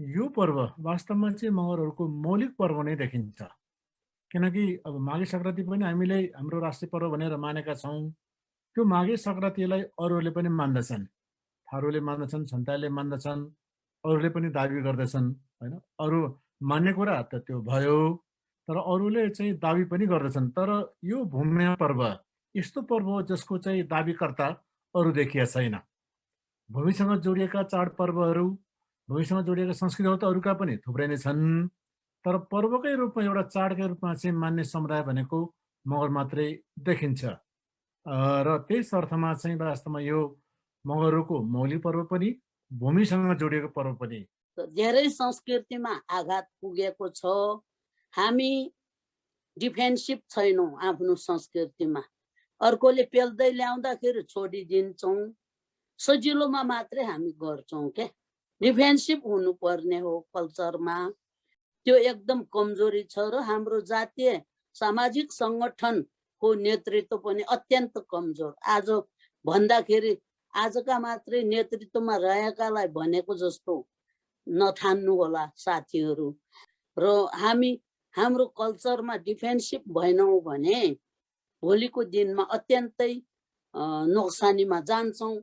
यो पर्व वास्तवमा चाहिँ मगरहरूको मौलिक पर्व नै देखिन्छ। किनकि अब माघे सङ्क्रान्ति पनि हामीले हाम्रो राष्ट्रिय पर्व भनेर मानेका छौँ। त्यो माघे सङ्क्रान्तिलाई अरूहरूले पनि मान्दछन्, थारूले मान्दछन्, छन्ताले मान्दछन्, अरूले पनि दाबी गर्दछन् होइन। अरू मान्ने कुरा त त्यो भयो, तर अरूले चाहिँ दाबी पनि गर्दछन्। तर यो भूम्य पर्व यस्तो पर्व हो जसको चाहिँ दाबीकर्ता अरू देखिया छैन। भूमिसँग जोडिएका चाडपर्वहरू, भूमिसँग जोडिएका संस्कृतिहरू त अरूका पनि थुप्रै नै छन्, तर पर्वकै रूपमा एउटा चाडकै रूपमा चाहिँ मान्ने समुदाय भनेको मगर मात्रै देखिन्छ। र त्यस अर्थमा चाहिँ वास्तवमा यो मगरहरूको मौलिक पर्व पनि, भूमिसँग जोडिएको पर्व पनि। धेरै संस्कृतिमा आघात पुगेको छ। हामी डिफेन्सिभ छैनौँ आफ्नो संस्कृतिमा। अर्कोले पेल्दै ल्याउँदाखेरि छोडिदिन्छौँ, सजिलोमा मात्रै हामी गर्छौँ के। डिफेन्सिभ हुनुपर्ने हो कल्चरमा, त्यो एकदम कमजोरी छ। र हाम्रो जातीय सामाजिक सङ्गठनको नेतृत्व पनि अत्यन्त कमजोर। आज भन्दाखेरि आजका मात्रै नेतृत्वमा रहेकालाई भनेको जस्तो नठान्नु होला साथीहरू। र हामी हाम्रो कल्चरमा डिफेन्सिभ भएनौँ भने भोलिको दिनमा अत्यन्तै नोक्सानीमा जान्छौँ।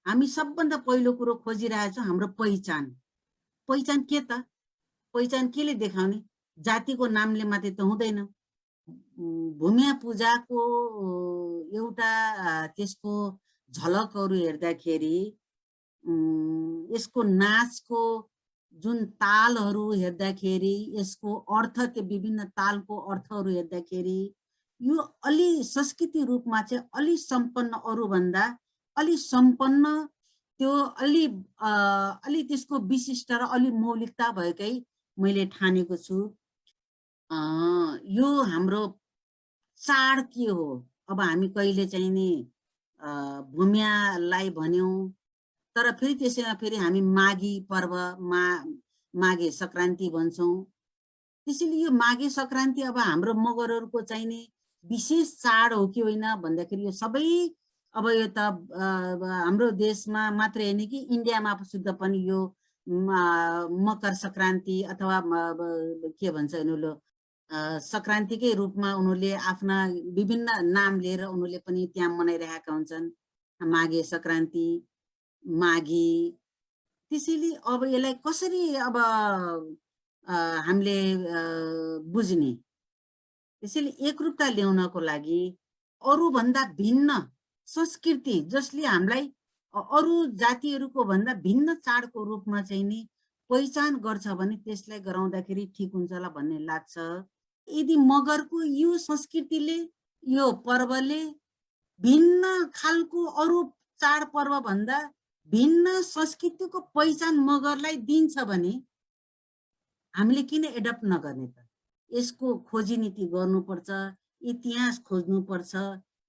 हामी सबभन्दा पहिलो कुरो खोजिरहेछौँ हाम्रो पहिचान। पहिचान के त? पहिचान केले देखाउने? जातिको नामले मात्रै त हुँदैन। भूम्या पूजाको एउटा त्यसको झलकहरू हेर्दाखेरि, यसको नाचको जुन तालहरू हेर्दाखेरि, यसको अर्थ, त्यो विभिन्न तालको अर्थहरू हेर्दाखेरि यो अलि संस्कृति रूपमा चाहिँ अलि सम्पन्न, अरूभन्दा अलि सम्पन्न, त्यो अलि त्यसको विशिष्ट र अलि मौलिकता भएकै मैले ठानेको छु। यो हाम्रो चाड के हो? अब हामी कहिले चाहिँ नि भूम्यालाई भन्यौँ, तर फेरि त्यसैमा फेरि हामी माघी पर्व, माघे सङ्क्रान्ति भन्छौँ। त्यसैले यो माघे सङ्क्रान्ति अब हाम्रो मगरहरूको चाहिँ नि विशेष चाड हो कि होइन भन्दाखेरि यो सबै, अब यो त हाम्रो देशमा मात्रै होइन कि इन्डियामा शुद्ध पनि यो मकर सङ्क्रान्ति अथवा के भन्छ उनीहरूले सङ्क्रान्तिकै रूपमा उनीहरूले आफ्ना विभिन्न नाम लिएर उनीहरूले पनि त्यहाँ मनाइरहेका हुन्छन्, माघे सङ्क्रान्ति, माघी। त्यसैले अब यसलाई कसरी अब हामीले बुझ्ने? त्यसैले एकरूपता ल्याउनको लागि अरूभन्दा भिन्न संस्कृति, जसले हामीलाई अरू जातिहरूको भन्दा भिन्न चाडको रूपमा चाहिँ नि पहिचान गर्छ भने त्यसलाई गराउँदाखेरि ठिक हुन्छ होला भन्ने लाग्छ। यदि मगरको यो संस्कृतिले, यो पर्वले भिन्न खालको अरू चाडपर्व भन्दा भिन्न संस्कृतिको पहिचान मगरलाई दिन्छ भने हामीले किन एडप्ट नगर्ने त? यसको खोजी नीति गर्नुपर्छ, इतिहास खोज्नुपर्छ,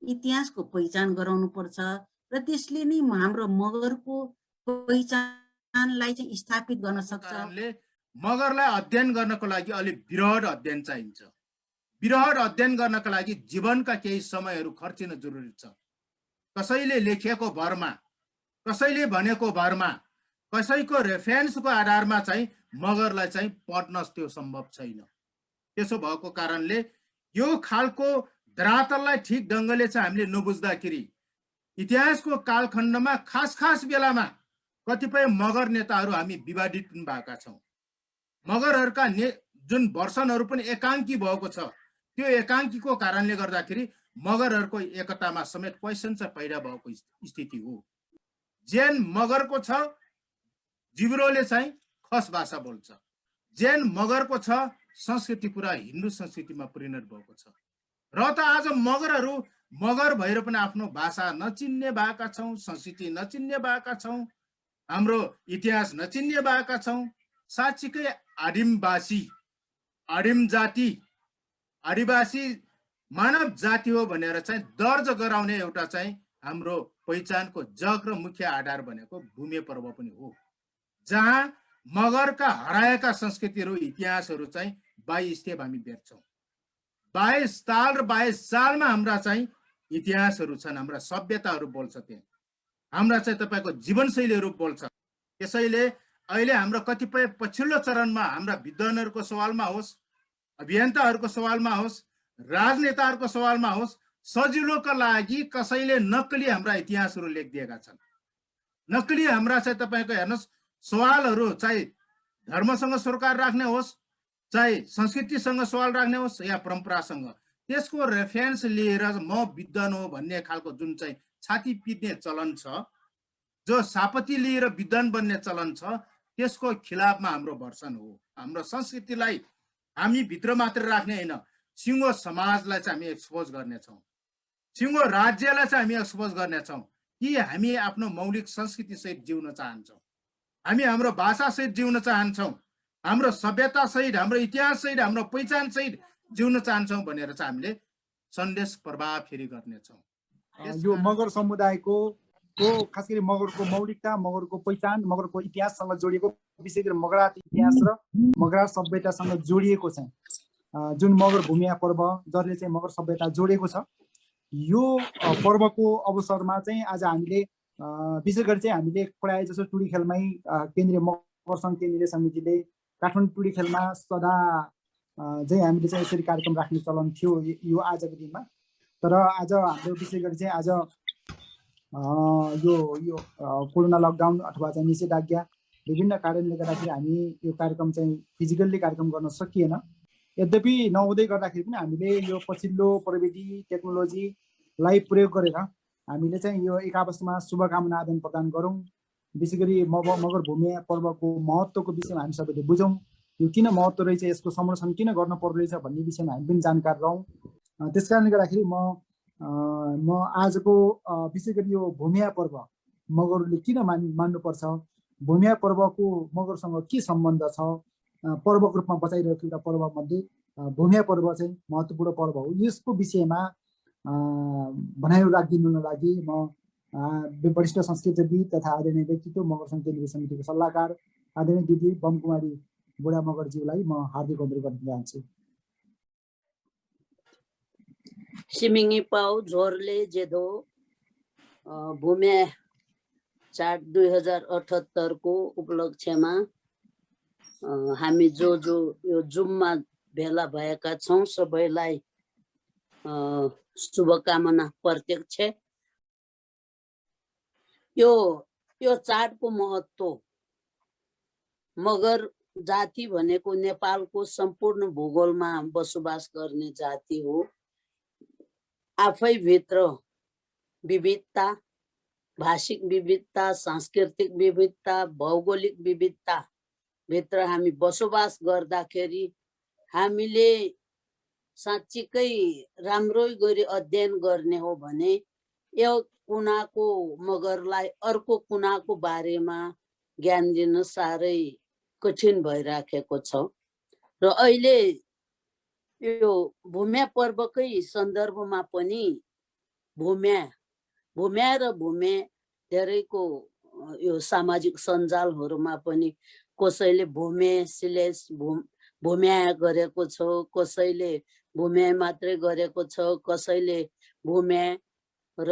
इतिहासको पहिचान गराउनुपर्छ र त्यसले नै हाम्रो मगरको पहिचानलाई चाहिँ स्थापित गर्न सक्छ। मगरलाई अध्ययन गर्नको लागि अलिक वृहद अध्ययन चाहिन्छ। वृहद अध्ययन गर्नका लागि जीवनका केही समयहरू खर्चिन जरुरी छ। कसैले लेखेको भरमा, कसैले भनेको भरमा, कसैको रेफरेन्सको आधारमा चाहिँ मगरलाई चाहिँ पढ्न त्यो सम्भव छैन। त्यसो भएको कारणले यो खालको धरातललाई ठिक ढङ्गले चाहिँ हामीले नबुझ्दाखेरि इतिहासको कालखण्डमा खास बेलामा कतिपय मगर नेताहरू हामी विवादित भएका छौँ। मगरहरूका जुन वर्षनहरू पनि एकाङ्की भएको छ, त्यो एकाङ्कीको कारणले गर्दाखेरि मगरहरूको एकतामा समेत क्वेसन चाहिँ पैदा भएको स्थिति हो। जेन मगरको छ, जिब्रोले चाहिँ खस भाषा बोल्छ। जेन मगरको छ, संस्कृति पुरा हिन्दू संस्कृतिमा परिणत भएको छ। र त आज मगरहरू मगर भएर पनि आफ्नो भाषा नचिन्ने भएका छौँ, संस्कृति नचिन्ने भएका छौँ, हाम्रो इतिहास नचिन्ने भएका छौँ। साँच्चीकै आदिमवासी, आदिम जाति, आदिवासी मानव जाति हो भनेर चाहिँ दर्ज गराउने एउटा चाहिँ हाम्रो पहिचानको जग र मुख्य आधार भनेको भूम्य पर्व पनि हो, जहाँ मगरका हराएका संस्कृतिहरू, इतिहासहरू चाहिँ 22 स्टेप हामी बेर्छौँ। 22 ताल र 22 सालमा हाम्रा चाहिँ इतिहासहरू छन्, हाम्रा सभ्यताहरू बोल्छ, त्यहाँ हाम्रा चाहिँ तपाईँको जीवनशैलीहरू बोल्छ। त्यसैले अहिले हाम्रो कतिपय पछिल्लो चरणमा हाम्रा विद्वानहरूको सवालमा होस्, अभियन्ताहरूको सवालमा होस्, राजनेताहरूको सवालमा होस्, सजिलोका लागि कसैले नक्कली हाम्रा इतिहासहरू लेखिदिएका छन्। नक्कली हाम्रा चाहिँ तपाईँको हेर्नुहोस् सवालहरू, चाहे धर्मसँग सरोकार राख्ने होस्, चाहे संस्कृतिसँग सवाल राख्ने होस् या परम्परासँग, त्यसको रेफरेन्स लिएर म विद्वान हो भन्ने खालको जुन चाहिँ छाती पिट्ने चलन छ, जो सापती लिएर विद्वान बन्ने चलन छ, त्यसको खिलाफमा हाम्रो भर्सन हो। हाम्रो संस्कृतिलाई हामी भित्र मात्र राख्ने होइन, सिङ्गो समाजलाई चाहिँ हामी एक्सपोज गर्नेछौँ, सिङ्गो राज्यलाई चाहिँ हामी एक्सपोज गर्नेछौँ कि हामी आफ्नो मौलिक संस्कृतिसहित जिउन चाहन्छौँ, हामी हाम्रो भाषासहित जिउन चाहन्छौँ, हाम्रो सभ्यतासहित, हाम्रो इतिहाससहित, हाम्रो पहिचानसहित जिउन चाहन्छौँ भनेर चाहिँ हामीले सन्देश प्रभाव फेरि गर्नेछौँ। यो मगर समुदायको खास गरी मगरको मौलिकता, मगरको पहिचान, मगरको इतिहाससँग जोडिएको, विशेष गरी मगरात इतिहास र मगरात सभ्यतासँग जोडिएको छ जुन मगर भूमिया पर्व, जसले चाहिँ मगर सभ्यता जोडेको छ। यो पर्वको अवसरमा चाहिँ आज हामीले विशेष गरी चाहिँ हामीले प्रायः जसो टुडी खेलमै केन्द्रीय मगर सङ्घ केन्द्रीय समितिले काठमाडौँ टुडी खेलमा सदा चाहिँ हामीले चाहिँ यसरी कार्यक्रम राख्ने चलन थियो यो आजको दिनमा। तर आज हाम्रो विशेष गरी चाहिँ आज यो कोरोना लकडाउन अथवा चाहिँ निषेधाज्ञा विभिन्न कारणले गर्दाखेरि हामी यो कार्यक्रम चाहिँ फिजिकल्ली कार्यक्रम गर्न सकिएन। यद्यपि नहुँदै गर्दाखेरि पनि हामीले यो पछिल्लो प्रविधि टेक्नोलोजीलाई प्रयोग गरेर हामीले चाहिँ यो एक आपसमा शुभकामना आदान प्रदान गरौँ। विशेष गरी मगर भूमिया पर्वको महत्त्वको विषयमा हामी सबैले बुझौँ, यो किन महत्त्व रहेछ, यसको संरक्षण किन गर्न पर्दो रहेछ भन्ने विषयमा हामी पनि जानकार रहौँ। त्यस कारणले गर्दाखेरि म आजको विशेष गरी यो भूमिया पर्व मगरले किन मान्नुपर्छ, भूमिया पर्वको मगरसँग के सम्बन्ध छ, पर्वको रूपमा बचाइरहेको एउटा पर्वमध्ये भूमिया पर्व चाहिँ महत्त्वपूर्ण पर्व हो, यसको विषयमा भनाइहरू राखिदिनुको लागि म वरिष्ठ संस्कृतिविद तथा आदरणीय व्यक्तित्व मगर सङ्घ केन्द्रीय समितिको सल्लाहकार आदरणीय दिदी बमकुमारी बुढा मगरज्यूलाई म हार्दिक अनुरोध गर्न चाहन्छु। सिमिङी पाउ झोरले जेदो भूमिया चाड 2078 को उपलक्ष्यमा हामी जो यो जुममा भेला भएका छौँ सबैलाई शुभकामना प्रत्यक्ष। यो चाडको महत्त्व, मगर जाति भनेको नेपालको सम्पूर्ण भूगोलमा बसोबास गर्ने जाति हो। आफैभित्र विविधता, भाषिक विविधता, सांस्कृतिक विविधता, भौगोलिक विविधता भित्र हामी बसोबास गर्दाखेरि हामीले साँच्चीकै राम्रै गरी अध्ययन गर्ने हो भने यो कुनाको मगरलाई अर्को कुनाको बारेमा ज्ञान दिन साह्रै कठिन भइराखेको छ। र अहिले यो भूमिया पर्वकै सन्दर्भमा पनि भूमिया र भूमे धेरैको यो सामाजिक सञ्जालहरूमा पनि कसैले भूमे सिलेस भूमिया गरेको छ, कसैले भूमिया मात्रै गरेको छ, कसैले भूमिया र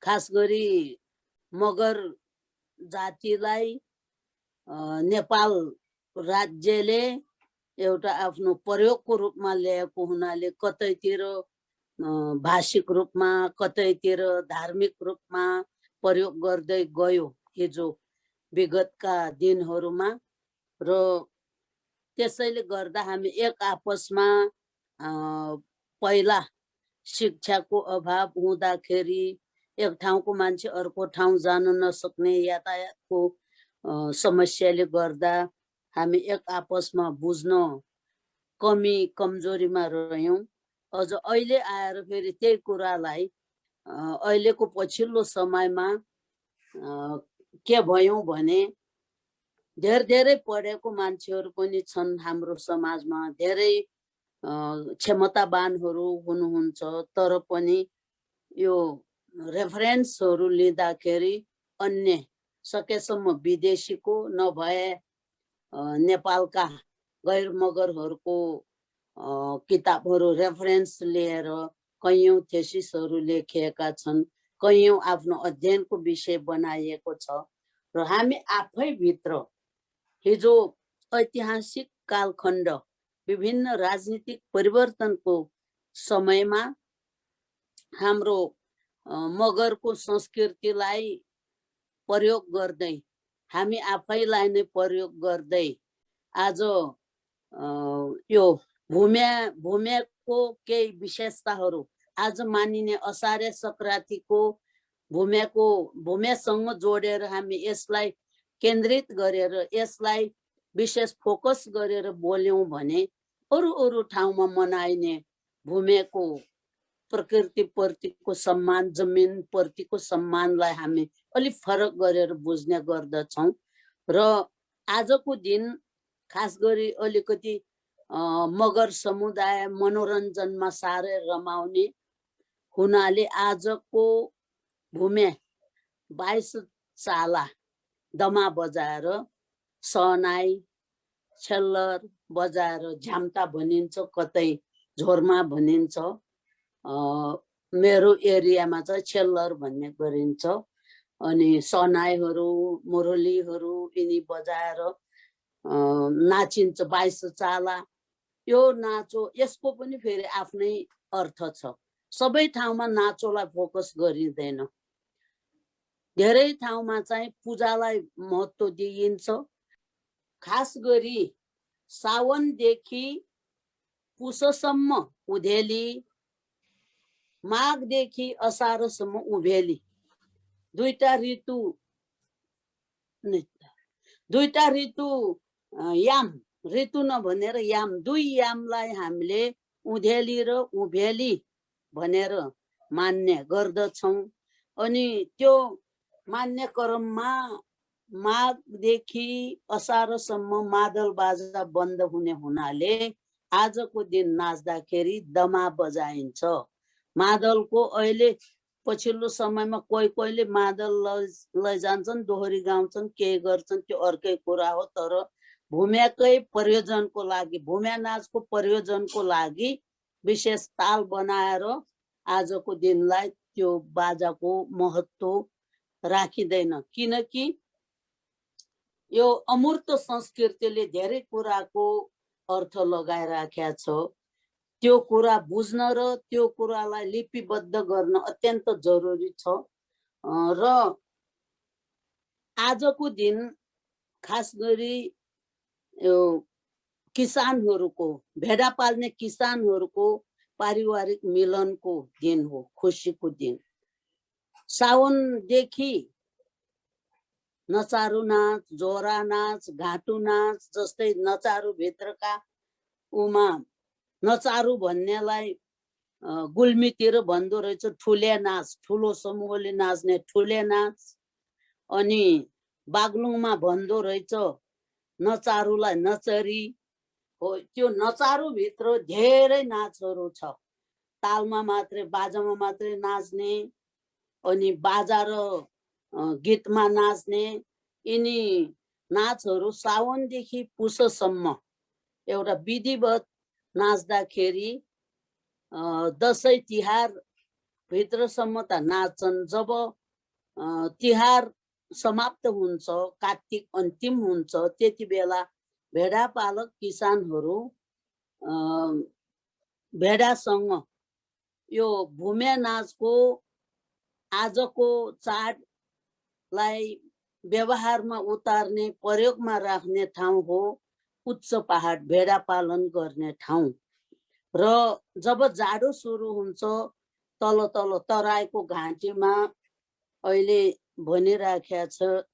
खास गरी मगर जातिलाई नेपाल राज्यले एउटा आफ्नो प्रयोगको रूपमा ल्याएको हुनाले कतैतिर भाषिक रूपमा, कतैतिर धार्मिक रूपमा प्रयोग गर्दै गयो हिजो विगतका दिनहरूमा। र त्यसैले गर्दा हामी एक आपसमा पहिला शिक्षाको अभाव हुँदाखेरि एक ठाउँको मान्छे अर्को ठाउँ जान नसक्ने यातायातको समस्याले गर्दा हामी एक आपसमा बुझ्न कमी कमजोरीमा रह्यौँ। अझ अहिले आएर फेरि त्यही कुरालाई अहिलेको पछिल्लो समयमा के भयौँ भने धेरै पढेको मान्छेहरू पनि छन् हाम्रो समाजमा, धेरै क्षमतावानहरू हुनुहुन्छ, तर पनि यो रेफरेन्सहरू लिँदाखेरि अन्य सकेसम्म विदेशीको नभए नेपालका गैर मगरहरूको किताबहरू रेफरेन्स लिएर कैयौँ थेसिसहरू लेखिएका छन्, कैयौँ आफ्नो अध्ययनको विषय बनाइएको छ। र हामी आफैभित्र हिजो ऐतिहासिक कालखण्ड विभिन्न राजनीतिक परिवर्तनको समयमा हाम्रो मगरको संस्कृतिलाई प्रयोग गर्दै हामी आफैलाई नै प्रयोग गर्दै आज यो भूम्याको केही विशेषताहरू आज मानिने असारे संक्रान्तिको भूम्यासँग जोडेर हामी यसलाई केन्द्रित गरेर यसलाई विशेष फोकस गरेर बोल्यौं भने अरू ठाउँमा मनाइने भूम्याको प्रकृति प्रतिको सम्मान जमिन प्रतिको सम्मानलाई हामी अलिक फरक गरेर बुझ्ने गर्दछौं र आजको दिन खास गरी अलिकति मगर समुदाय मनोरञ्जनमा साह्रै रमाउने हुनाले आजको भूम्या 22 चाला दमा बजाएर सहनाई छेल्लर बजाएर झ्याम्टा भनिन्छ कतै झोरमा भनिन्छ मेरो एरियामा चाहिँ छेल्लर भन्ने गरिन्छ अनि सहनाईहरू मुरलीहरू यिनी बजाएर नाचिन्छ 22 चाला यो नाचो यसको पनि फेरि आफ्नै अर्थ छ सबै ठाउँमा नाचोलाई फोकस गरिँदैन धेरै ठाउँमा चाहिँ पूजालाई महत्त्व दिइन्छ खास गरी सावनदेखि पुससम्म उधेली माघदेखि असारसम्म उभेली दुईटा ऋतु याम ऋतु नभनेर याम दुई यामलाई हामीले उधेली र उभेली भनेर मान्ने गर्दछौं अनि त्यो मान्ने क्रममा माघदेखि असारसम्म मादल बाजा बन्द हुने हुनाले आजको दिन नाच्दाखेरि दमा बजाइन्छ मादलको अहिले पछिल्लो समयमा कोहीले मादल लैजान्छन् दोहोरी गाउँछन् के गर्छन् त्यो अर्कै कुरा हो तर भूम्याकै प्रयोजनको लागि भूम्या नाचको प्रयोजनको लागि विशेष ताल बनाएर आजको दिनलाई त्यो बाजाको महत्त्व राखिँदैन किनकि यो अमूर्त संस्कृतिले धेरै कुराको अर्थ लगाइराखेको छ त्यो कुरा बुझ्न र त्यो कुरालाई लिपिबद्ध गर्न अत्यन्त जरुरी छ र आजको दिन खास गरी यो किसानहरूको भेडा पाल्ने किसानहरूको पारिवारिक मिलनको दिन हो खुसीको दिन साउनदेखि नचारु नाच जोरा नाच घाटु नाच जस्तै नचारु भित्रका उमा नचारु भन्नेलाई गुल्मीतिर भन्दो रहेछ ठुले नाच ठुलो समूहले नाच्ने ठुले नाच अनि बागलुङमा भन्दो रहेछ नचारुलाई नचरी हो त्यो नचारु भित्र धेरै नाचहरू छ तालमा मात्रै बाजामा मात्रै नाच्ने अनि बाजा र गीतमा नाच्ने यिनी नाचहरू साउनदेखि पुससम्म एउटा विधिवत नाच्दाखेरि दसैँ तिहार भित्रसम्म त नाच्छन् जब तिहार समाप्त हुन्छ कार्तिक अन्तिम हुन्छ त्यति बेला भेडा पालक किसानहरू भेडासँग यो भूम्या नाचको आजको चाडलाई व्यवहारमा उतार्ने प्रयोगमा राख्ने ठाउँ हो उच्च पहाड भेडा पालन गर्ने ठाउँ र जब जाडो सुरु हुन्छ तल तल तराईको घाँटीमा अहिले भनिराखेको छ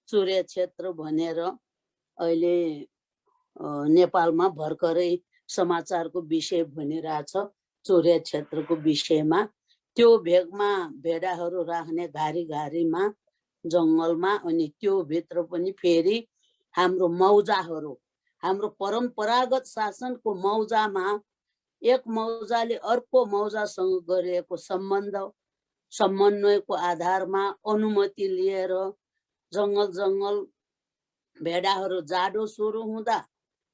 चुरे क्षेत्र भनेर अहिले नेपालमा भर्खरै समाचारको विषय भनिरहेछ चुरे क्षेत्रको विषयमा त्यो भेगमा भेडाहरू राख्ने घारी घारीमा जङ्गलमा अनि त्यो भित्र पनि फेरि हाम्रो मौजाहरू हाम्रो परम्परागत शासनको मौजामा एक मौजाले अर्को मौजासँग गरिएको समन्वयको आधारमा अनुमति लिएर जङ्गल भेडाहरू जाडो सुरु हुँदा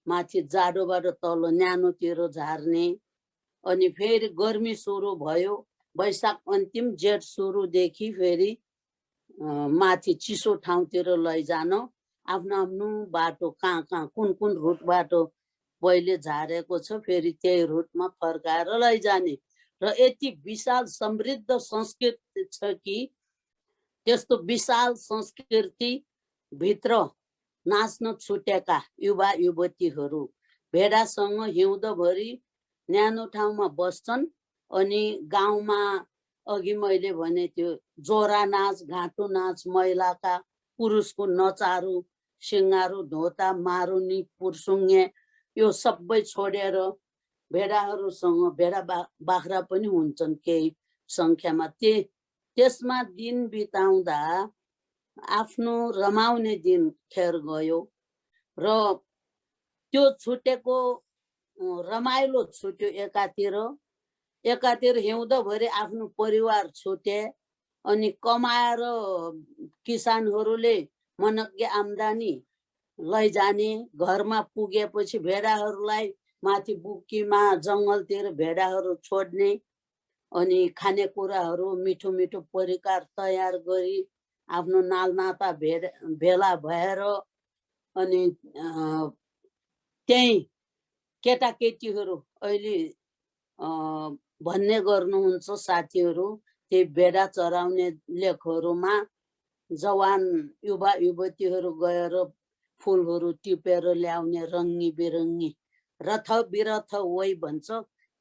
माथि जाडोबाट तल न्यानोतिर झार्ने अनि फेरि गर्मी सुरु भयो वैशाख अन्तिम जेठ सुरुदेखि फेरि माथि चिसो ठाउँतिर लैजान आफ्नो आफ्नो बाटो कहाँ कहाँ कुन कुन रुट बाटो पहिले झारेको छ फेरि त्यही रुटमा फर्काएर लैजाने र यति विशाल समृद्ध संस्कृति छ कि त्यस्तो विशाल संस्कृति भित्र नाच्न छुटेका युवा युवतीहरू भेडासँग हिउँदभरि न्यानो ठाउँमा बस्छन् अनि गाउँमा अघि मैले भने त्यो जोरा नाच घाँटु नाच महिलाका पुरुषको नचारु सिङ्गारु धोता मारुनी पुर्सुङ्गे यो सबै छोडेर भेडाहरूसँग भेडा बाख्रा पनि हुन्छन् केही संख्यामा त्यसमा दिन बिताउँदा आफ्नो रमाउने दिन खेर गयो र त्यो छुटेको रमाइलो छुट्यो एकातिर हिउँदभरि आफ्नो परिवार छुटे अनि कमाएर किसानहरूले मनग्गे आम्दानी लैजाने घरमा पुगेपछि भेडाहरूलाई माथि बुक्कीमा जङ्गलतिर भेडाहरू छोड्ने अनि खानेकुराहरू मिठो मिठो परिकार तयार गरी आफ्नो नालनाता भेला भएर अनि त्यही केटाकेटीहरू अहिले भन्ने गर्नुहुन्छ साथीहरू त्यही भेडा चराउने लेखहरूमा जवान युवा युवतीहरू गएर फुलहरू टिपेर ल्याउने रङ्गी बिरङ्गी रथ बिरथ वै भन्छ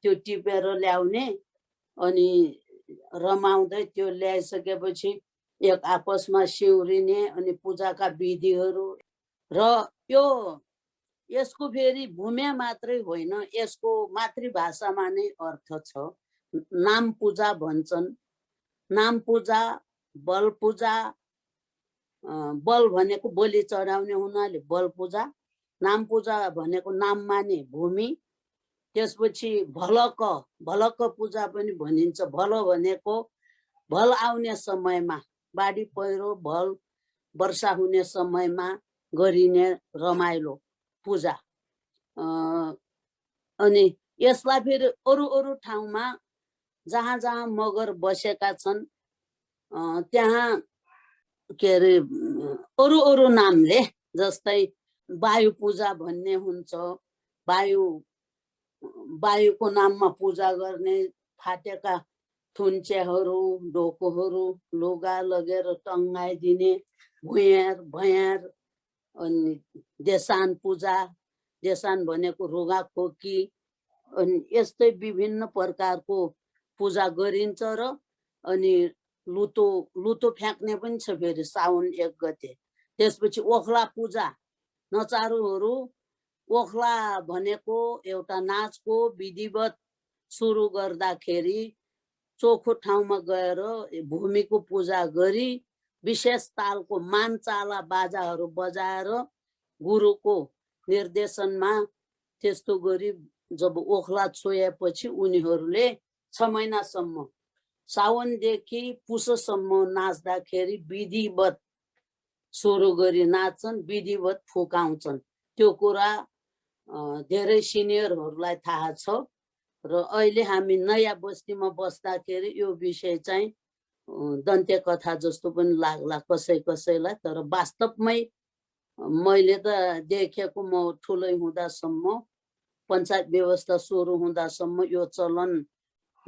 त्यो टिपेर ल्याउने अनि रमाउँदै त्यो ल्याइसकेपछि एक आपसमा सिउरिने अनि पूजाका विधिहरू र यसको फेरि भूम्या मात्रै होइन यसको मातृभाषामा नै अर्थ छ नाम पूजा भन्छन् नाम पूजा बल पूजा बल भनेको बलि चढाउने हुनाले बल पूजा नाम पूजा भनेको नाम माने भूमि त्यसपछि भलक पूजा पनि भनिन्छ भल भनेको भल आउने समयमा बाढी पहिरो भल वर्षा हुने समयमा गरिने रमाइलो पूजा अनि यसलाई फेरि अरू ठाउँमा जहाँ जहाँ मगर बसेका छन् त्यहाँ के अरे अरू नामले जस्तै वायु पूजा भन्ने हुन्छ वायुको नाममा पूजा गर्ने फाटेका थुन्चेहरू ढोकोहरू लुगा लगेर टङ्गाइदिने भुयार अनि देसान पूजा देसान भनेको रुगा खोकी अनि यस्तै विभिन्न प्रकारको पूजा गरिन्छ र अनि लुतो फ्याँक्ने पनि छ फेरि साउन 1 गते त्यसपछि ओखला पूजा नचारुहरू ओखला भनेको एउटा नाचको विधिवत सुरु गर्दाखेरि चोखो ठाउँमा गएर भूमिको पूजा गरी विशेष तालको मानचाला बाजाहरू बजाएर गुरुको निर्देशनमा त्यस्तो गरी जब ओखला छोएपछि उनीहरूले 6 महिनासम्म साउनदेखि पुससम्म नाच्दाखेरि विधिवत सुरु गरी नाच्छन् विधिवत फुकाउँछन् त्यो कुरा धेरै सिनियरहरूलाई थाहा छ र अहिले हामी नयाँ बस्तीमा बस्दाखेरि यो विषय चाहिँ दन्त्य कथा जस्तो पनि लाग्ला कसैलाई तर वास्तवमै मैले त देखेको म ठुलै हुँदासम्म पञ्चायत व्यवस्था सुरु हुँदासम्म यो चलन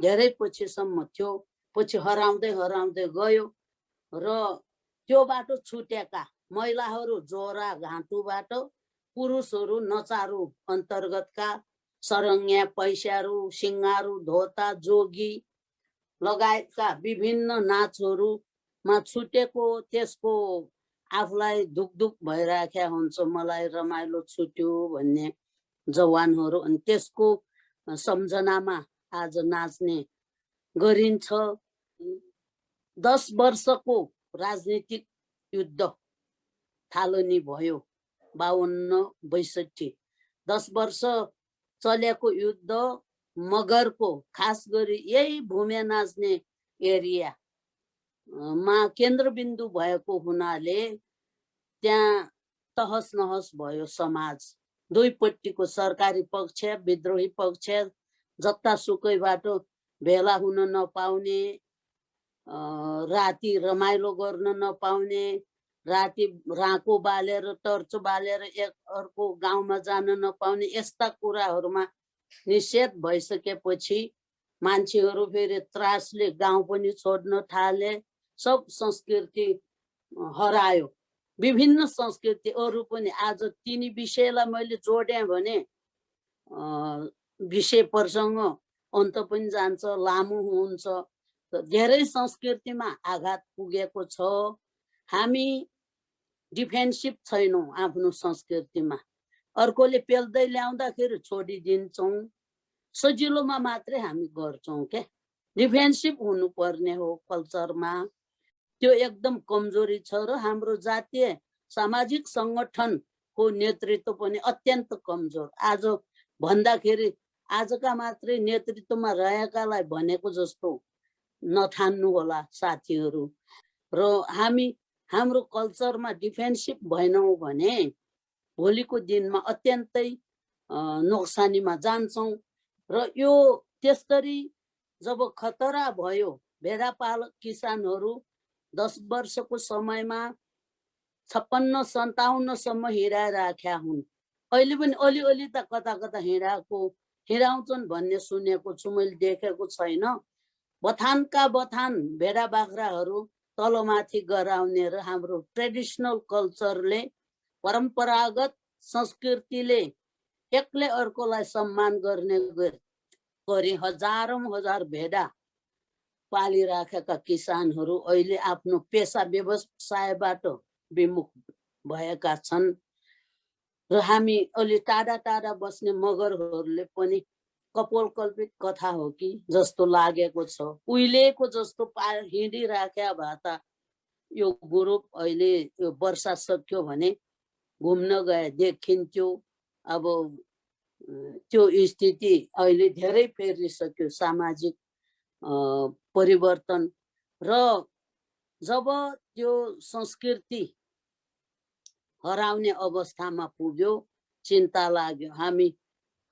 धेरै पछिसम्म थियो पछि हराउँदै गयो र त्यो बाटो छुटेका महिलाहरू जोरा घाँटुबाट पुरुषहरू नचारु अन्तर्गतका सरङ्या पैसारू सिङ्गारू धोता जोगी लगायतका विभिन्न नाचहरूमा छुटेको त्यसको आफूलाई दुख भइराखेका हुन्छ मलाई रमाइलो छुट्यो भन्ने जवानहरू अनि त्यसको सम्झनामा आज नाच्ने गरिन्छ 10 वर्षको राजनीतिक युद्ध थालनी भयो 52-62 10 वर्ष चलेको युद्ध मगरको खास गरी यही भूम्या नाच्ने एरियामा केन्द्रबिन्दु भएको हुनाले त्यहाँ तहस नहस भयो समाज दुईपट्टिको सरकारी पक्ष विद्रोही पक्ष जतासुकैबाट भेला हुन नपाउने राति रमाइलो गर्न नपाउने राति राको बालेर टर्च बालेर एक अर्को गाउँमा जान नपाउने यस्ता कुराहरूमा निषेध भइसकेपछि मान्छेहरू फेरि त्रासले गाउँ पनि छोड्न थाले। सब संस्कृति हरायो। विभिन्न संस्कृति अरू पनि आज तिनी विषयलाई मैले जोडेँ भने विषय प्रसङ्ग अन्त पनि जान्छ, लामो हुन्छ। धेरै संस्कृतिमा आघात पुगेको छ। हामी डिफेन्सिभ छैनौँ आफ्नो संस्कृतिमा। अर्कोले पेल्दै ल्याउँदाखेरि छोडिदिन्छौँ, सजिलोमा मात्रै हामी गर्छौँ के। डिफेन्सिभ हुनुपर्ने हो कल्चरमा, त्यो एकदम कमजोरी छ। र हाम्रो जातीय सामाजिक सङ्गठनको नेतृत्व पनि अत्यन्त कमजोर। आज भन्दाखेरि आजका मात्रै नेतृत्वमा रहेकालाई भनेको जस्तो नठान्नु होला साथीहरू। र हामी हाम्रो कल्चरमा डिफेन्सिभ भएनौँ भने भोलिको दिनमा अत्यन्तै नोक्सानीमा जान्छौँ। र यो त्यसरी जब खतरा भयो, भेडापालक किसानहरू 10 वर्षको समयमा 56-57 सम्म हिँडाइराखेका हुन्। अहिले पनि अलिअलि त कता कता हिँडाउँछन् भन्ने सुनेको छु, मैले देखेको छैन। बथानका बथान भेडा बाख्राहरू तलमाथि गराउने र हाम्रो ट्रेडिसनल कल्चरले, परम्परागत संस्कृतिले एकले अर्कोलाई सम्मान गर्ने गरी हजारौं हजार भेडा पालिराखेका किसानहरू अहिले आफ्नो पेसा व्यवसायबाट विमुख भएका छन्। र हामी अलि टाढा टाढा बस्ने मगरहरूले पनि कपोलकल्पित कथा हो कि जस्तो लागेको छ। उहिलेको जस्तो हिँडिराख्या भए त यो ग्रुप अहिले यो वर्षा सक्यो भने घुम्न गए देखिन्थ्यो। अब त्यो स्थिति अहिले धेरै फेरिसक्यो, सामाजिक परिवर्तन। र जब त्यो संस्कृति हराउने अवस्थामा पुग्यो, चिन्ता लाग्यो। हामी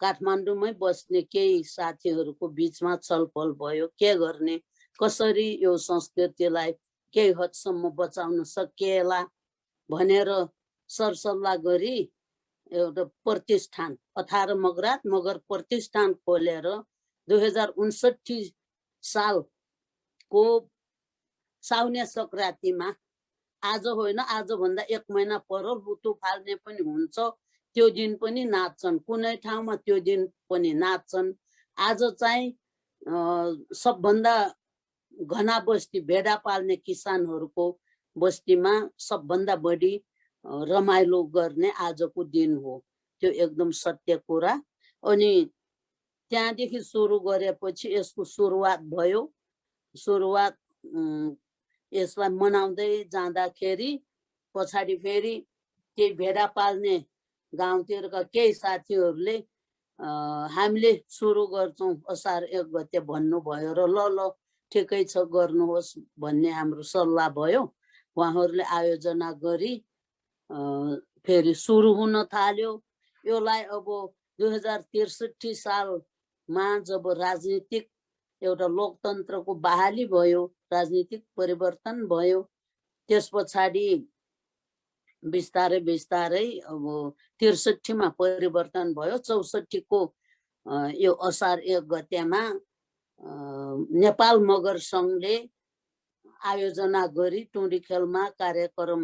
काठमाडौँमै बस्ने केही साथीहरूको बिचमा छलफल भयो, के गर्ने, कसरी यो संस्कृतिलाई केही हदसम्म बचाउन सकिएला भनेर सरसल्लाह गरी एउटा प्रतिष्ठान 18 मगरात मगर प्रतिष्ठान खोलेर 2059 सालको साउने सङ्क्रान्तिमा, आज होइन, आजभन्दा 1 महिना पर बुटु फाल्ने पनि हुन्छ, त्यो दिन पनि नाच्छन्। कुनै ठाउँमा त्यो दिन पनि नाच्छन्। आज चाहिँ सबभन्दा घना बस्ती भेडा पाल्ने किसानहरूको बस्तीमा सबभन्दा बढी रमाइलो गर्ने आजको दिन हो। त्यो एकदम सत्य कुरा। अनि त्यहाँदेखि सुरु गरेपछि यसको सुरुवात भयो। सुरुवात यसलाई मनाउँदै जाँदाखेरि पछाडि फेरि केही भेडा पाल्ने गाउँतिरका केही साथीहरूले हामीले सुरु गर्छौँ असार 1 गते भन्नुभयो र ल ठिकै छ गर्नुहोस् भन्ने हाम्रो सल्लाह भयो। उहाँहरूले आयोजना गरी फेरि सुरु हुन थाल्यो। यसलाई अब 2063 सालमा जब राजनीतिक एउटा लोकतन्त्रको बहाली भयो, राजनीतिक परिवर्तन भयो, त्यस पछाडि बिस्तारै बिस्तारै अब 63 मा परिवर्तन भयो। 64 को यो असार 1 गतेमा नेपाल मगर सङ्घले आयोजना गरी टुँडिखेलमा कार्यक्रम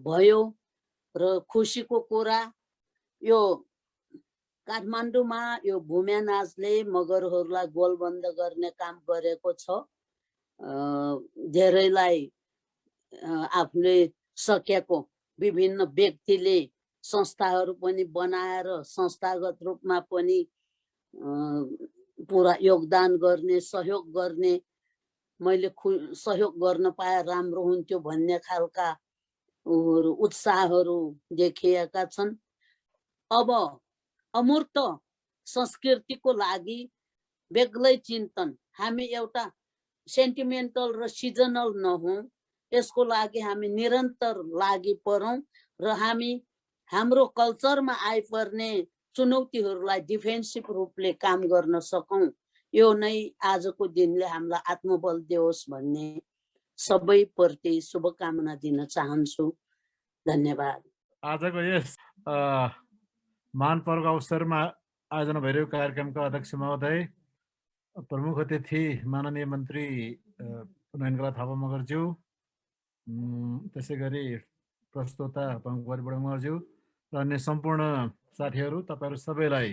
भयो। र खुसीको कुरा यो काठमाडौँमा यो भूम्या नाचले मगरहरूलाई गोलबन्द गर्ने काम गरेको छ। धेरैलाई आफूले सकेको विभिन्न व्यक्तिले संस्थाहरू पनि बनाएर संस्थागत रूपमा पनि पुरा योगदान गर्ने, सहयोग गर्ने, मैले सहयोग गर्न पाए राम्रो हुन्थ्यो भन्ने खालका उत्साहहरू देखिएका छन्। अब अमूर्त संस्कृतिको लागि बेग्लै चिन्तन, हामी एउटा सेन्टिमेन्टल र सिजनल नहौँ, यसको लागि हामी निरन्तर लागि परौँ र हामी हाम्रो कल्चरमा आइपर्ने चुनौतीहरूलाई डिफेन्सिभ रूपले काम गर्न सकौँ। यो नै आजको दिनले हामीलाई आत्मबल दियोस् भन्ने सबैप्रति शुभकामना दिन चाहन्छु। धन्यवाद। आजको यस महान पर्वको अवसरमा आयोजना भइरहेको कार्यक्रमका अध्यक्ष महोदय, प्रमुख अतिथि माननीय मन्त्री नयनकला थापा मगरज्यू, त्यसै गरी प्रस्तोता पङ्कबहादुर बडा मगरज्यू र अन्य सम्पूर्ण साथीहरू, तपाईँहरू सबैलाई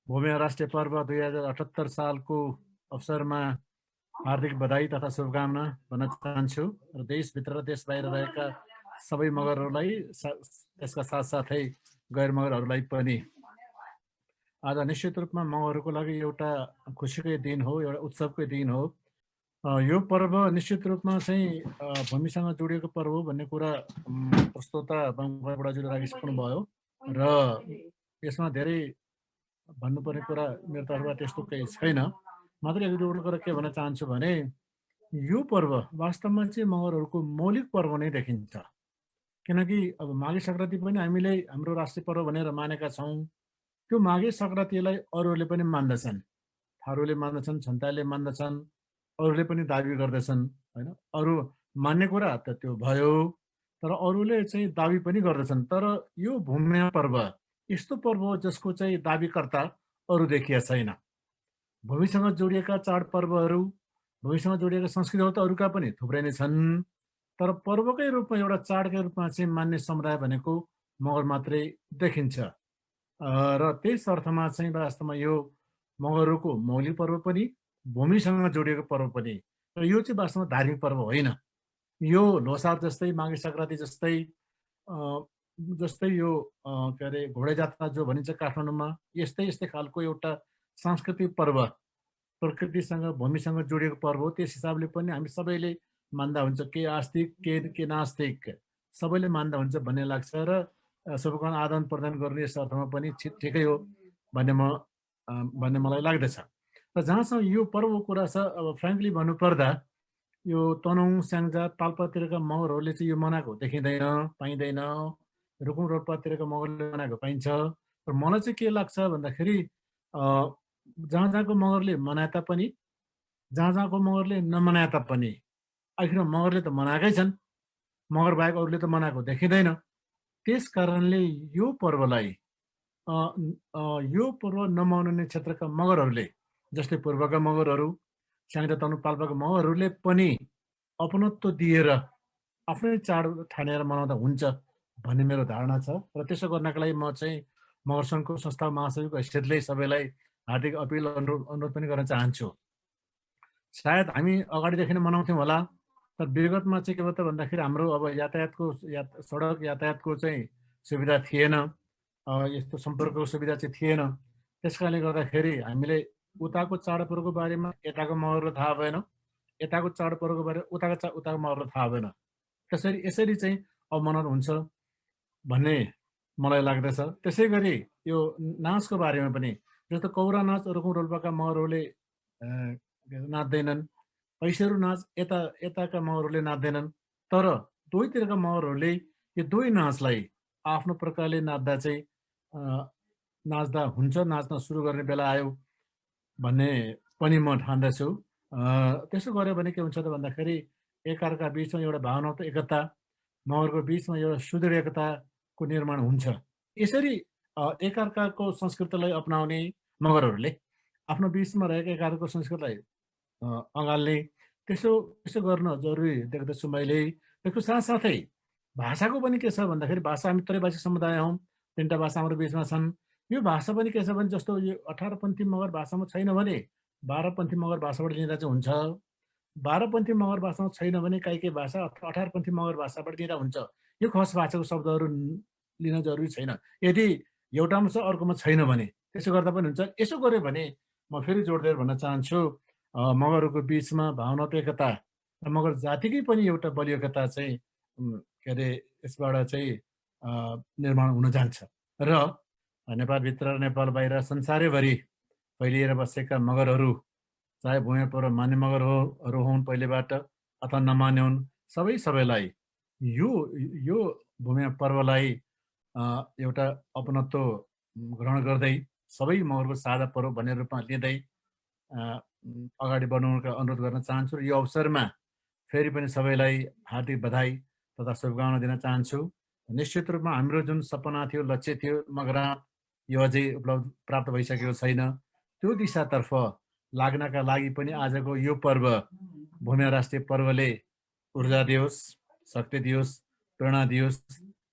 भूमिया राष्ट्रिय पर्व 2078 सालको अवसरमा हार्दिक बधाई तथा शुभकामना भन्न चाहन्छु र देशभित्र र देश बाहिर रहेका सबै मगरहरूलाई त्यसका साथसाथै गैर मगरहरूलाई पनि आज निश्चित रूपमा मगरहरूको लागि एउटा खुसीकै दिन हो, एउटा उत्सवकै दिन हो। यो पर्व निश्चित रूपमा चाहिँ भूमिसँग जोडिएको पर्व हो भन्ने कुरा प्रस्तोता बडाजीले राखिसक्नु भयो र यसमा धेरै भन्नुपर्ने कुरा मेरो तर्फबाट त्यस्तो केही छैन। मात्र एक दुईवटा कुरा के भन्न चाहन्छु भने यो पर्व वास्तवमा चाहिँ मगरहरूको मौलिक पर्व नै देखिन्छ। किनकि अब माघे सङ्क्रान्ति पनि हामीले हाम्रो राष्ट्रिय पर्व भनेर मानेका छौँ। त्यो माघे सङ्क्रान्तिलाई अरूहरूले पनि मान्दछन्, थारूले मान्दछन्, छन्ताले मान्दछन्, अरूले पनि दाबी गर्दछन् होइन। अरू मान्ने कुरा त त्यो भयो, तर अरूले चाहिँ दाबी पनि गर्दछन्। तर यो भूमिया पर्व यस्तो पर्व हो जसको चाहिँ दाबीकर्ता अरू देखिया छैन। भूमिसँग जोडिएका चाडपर्वहरू, भूमिसँग जोडिएका संस्कृतिहरू त अरूका पनि थुप्रै नै छन्, तर पर्वकै रूपमा एउटा चाडकै रूपमा चाहिँ मान्ने समुदाय भनेको मगर मात्रै देखिन्छ। र त्यस अर्थमा चाहिँ वास्तवमा यो मगरहरूको मौलिक पर्व पनि, भूमिसँग जोडिएको पर्व पनि। र यो चाहिँ वास्तवमा धार्मिक पर्व होइन। यो लोसार जस्तै, माघे सङ्क्रान्ति जस्तै यो के अरे घोडे जात्रा जो भनिन्छ काठमाडौँमा, यस्तै खालको एउटा सांस्कृतिक पर्व, प्रकृतिसँग भूमिसँग जोडिएको पर्व हो। त्यस हिसाबले पनि हामी सबैले मान्दा हुन्छ, के आस्तिक के नास्तिक सबैले मान्दा हुन्छ भन्ने लाग्छ र शुभकामना आदान प्रदान गर्ने यस अर्थमा पनि ठिकै हो भन्ने मलाई लाग्दछ। र जहाँसम्म यो पर्वको कुरा छ, अब फ्रेङ्कली भन्नुपर्दा यो तनहुँ, स्याङ्जा, पाल्पातिरका मगरहरूले चाहिँ यो मनाएको देखिँदैन, पाइँदैन। रुकुम रोल्पातिरका मगरले मनाएको पाइन्छ। र मलाई चाहिँ के लाग्छ भन्दाखेरि जहाँ जहाँको मगरले मनाए तापनि, जहाँ जहाँको मगरले नमनाए तापनि आखिर मगरले त मनाएकै छन्, मगर बाहेक अरूले त मनाएको देखिँदैन। त्यस कारणले यो पर्वलाई यो पर्व नमनाउने क्षेत्रका मगरहरूले, जस्तै पूर्वका मगरहरू, स्याङ्जा, तनहुँ, पाल्पाका मगरहरूले पनि अपनत्व दिएर आफ्नै चाड ठानेर मनाउँदा हुन्छ भन्ने मेरो धारणा छ। र त्यसो गर्नका लागि म चाहिँ मगर सङ्घको संस्था महासचिवको हैसियतले सबैलाई हार्दिक अपिल अनुरोध पनि गर्न चाहन्छु। सायद हामी अगाडिदेखि नै मनाउँथ्यौँ होला, तर विगतमा चाहिँ के भयो त भन्दाखेरि हाम्रो अब सडक यातायातको चाहिँ सुविधा थिएन, यस्तो सम्पर्कको सुविधा चाहिँ थिएन। त्यस कारणले गर्दाखेरि हामीले उताको चाडपर्वको बारेमा यताको मगरलाई थाहा भएन, यताको चाडपर्वको बारेमा उताको मगरलाई थाहा भएन। यसरी चाहिँ अब मनाउनु हुन्छ भन्ने मलाई लाग्दछ। त्यसै गरी यो नाचको बारेमा पनि, जस्तो कौरा नाच रुकुम रोल्पाका मगरहरूले नाच्दैनन्, ऐसेरू नाच यताका मगरहरूले नाच्दैनन्। तर दुवैतिरका मगरहरूले यो दुवै नाचलाई आफ्नो प्रकारले नाच्दा चाहिँ नाच्दा हुन्छ, नाच्न सुरु गर्ने बेला आयो भन्ने पनि म ठान्दछु। त्यसो गऱ्यो भने के हुन्छ त भन्दाखेरि एकअर्का बिचमा एउटा भावनात्मक एकता, मगरको बिचमा एउटा सुदृढ एकताको निर्माण हुन्छ। यसरी एकअर्काको संस्कृतिलाई अपनाउने मगरहरूले आफ्नो बिचमा रहेका एकअर्काको संस्कृतिलाई अँगाल्ने, त्यसो गर्न जरुरी देख्दछु मैले। त्यसको साथसाथै भाषाको पनि के छ भन्दाखेरि, भाषा हामी त्रैभाषिक समुदाय हौँ, 3टा भाषा हाम्रो बिचमा छन्। यो भाषा पनि के छ भने, जस्तो यो 18पन्थी मगर भाषामा छैन भने 12पन्थी मगर भाषाबाट लिँदा चाहिँ हुन्छ, 12पन्थी मगर भाषामा छैन भने काहीँ भाषा 18पन्थी मगर भाषाबाट लिँदा हुन्छ। यो खस भाषाको शब्दहरू लिन जरुरी छैन। यदि एउटामा छ अर्कोमा छैन भने त्यसो गर्दा पनि हुन्छ। यसो गर्यो भने म फेरि जोड दिएर भन्न चाहन्छु, मगरहरूको बिचमा भावनात्मक एकता र मगर जातिकै पनि एउटा बलियो एकता चाहिँ के अरे यसबाट चाहिँ निर्माण हुन जान्छ। र नेपालभित्र, नेपाल बाहिर, संसारैभरि फैलिएर बसेका मगरहरू, चाहे भूमिया पर्व मान्ने मगरहरू हुन् पहिलेबाट अथवा नमान्ने हुन्, सबैलाई यो भूमिया पर्वलाई एउटा अपनत्व ग्रहण गर्दै सबै मगरको साझा पर्व भन्ने रूपमा लिँदै अगाडि बढाउनका अनुरोध गर्न चाहन्छु। र यो अवसरमा फेरि पनि सबैलाई हार्दिक बधाई तथा शुभकामना दिन चाहन्छु। निश्चित रूपमा हाम्रो जुन सपना थियो, लक्ष्य थियो, मगर यो अझै उपलब्ध प्राप्त भइसकेको छैन। त्यो दिशातर्फ लाग्नका लागि पनि आजको यो पर्व, भूमिया राष्ट्रिय पर्वले ऊर्जा दियोस्, शक्ति दियोस्, प्रेरणा दियोस्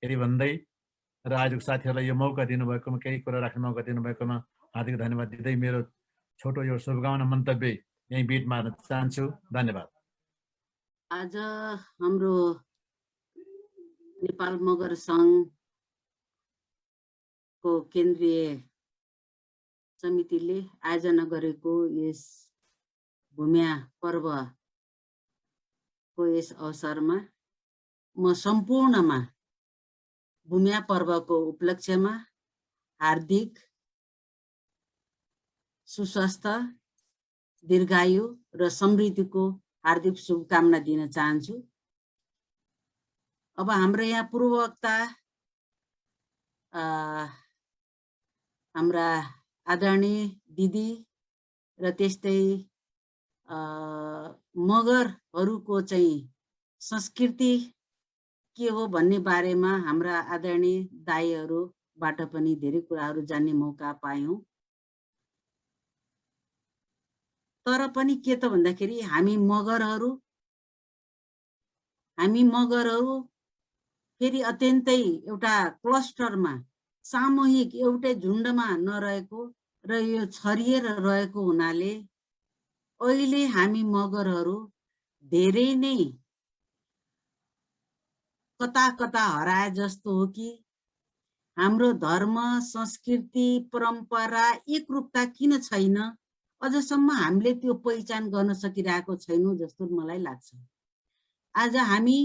यदि भन्दै र आजको साथीहरूलाई यो मौका दिनुभएकोमा, केही कुरा राख्ने मौका दिनुभएकोमा हार्दिक धन्यवाद दिँदै मेरो छोटो यो शुभकामना मन्तव्य यहीँ बिट मार्न चाहन्छु। धन्यवाद। आज हाम्रो नेपाल मगर सङ्घको केन्द्रीय समितिले आयोजना गरेको यस भूमिया पर्वको यस अवसरमा म सम्पूर्णमा भूमिया पर्वको उपलक्ष्यमा हार्दिक सुस्वास्थ्य, दीर्घायु र समृद्धिको हार्दिक शुभकामना दिन चाहन्छु। अब हाम्रो यहाँ पूर्ववक्ता हाम्रा आदरणीय दिदी र त्यस्तै मगरहरूको चाहिँ संस्कृति के हो भन्ने बारेमा हाम्रा आदरणीय दाइहरूबाट पनि धेरै कुराहरू जान्ने मौका पायौँ। तर पनि के त भन्दाखेरि हामी मगरहरू फेरि अत्यन्तै एउटा क्लस्टरमा, सामूहिक एउटै झुन्डमा नरहेको र यो छरिएर रहेको हुनाले अहिले हामी मगरहरू धेरै नै कता कता हराए जस्तो हो कि हाम्रो धर्म, संस्कृति, परम्परा, एकरूपता किन छैन, अझसम्म हामीले त्यो पहिचान गर्न सकिरहेको छैनौँ जस्तो मलाई लाग्छ। आज हामी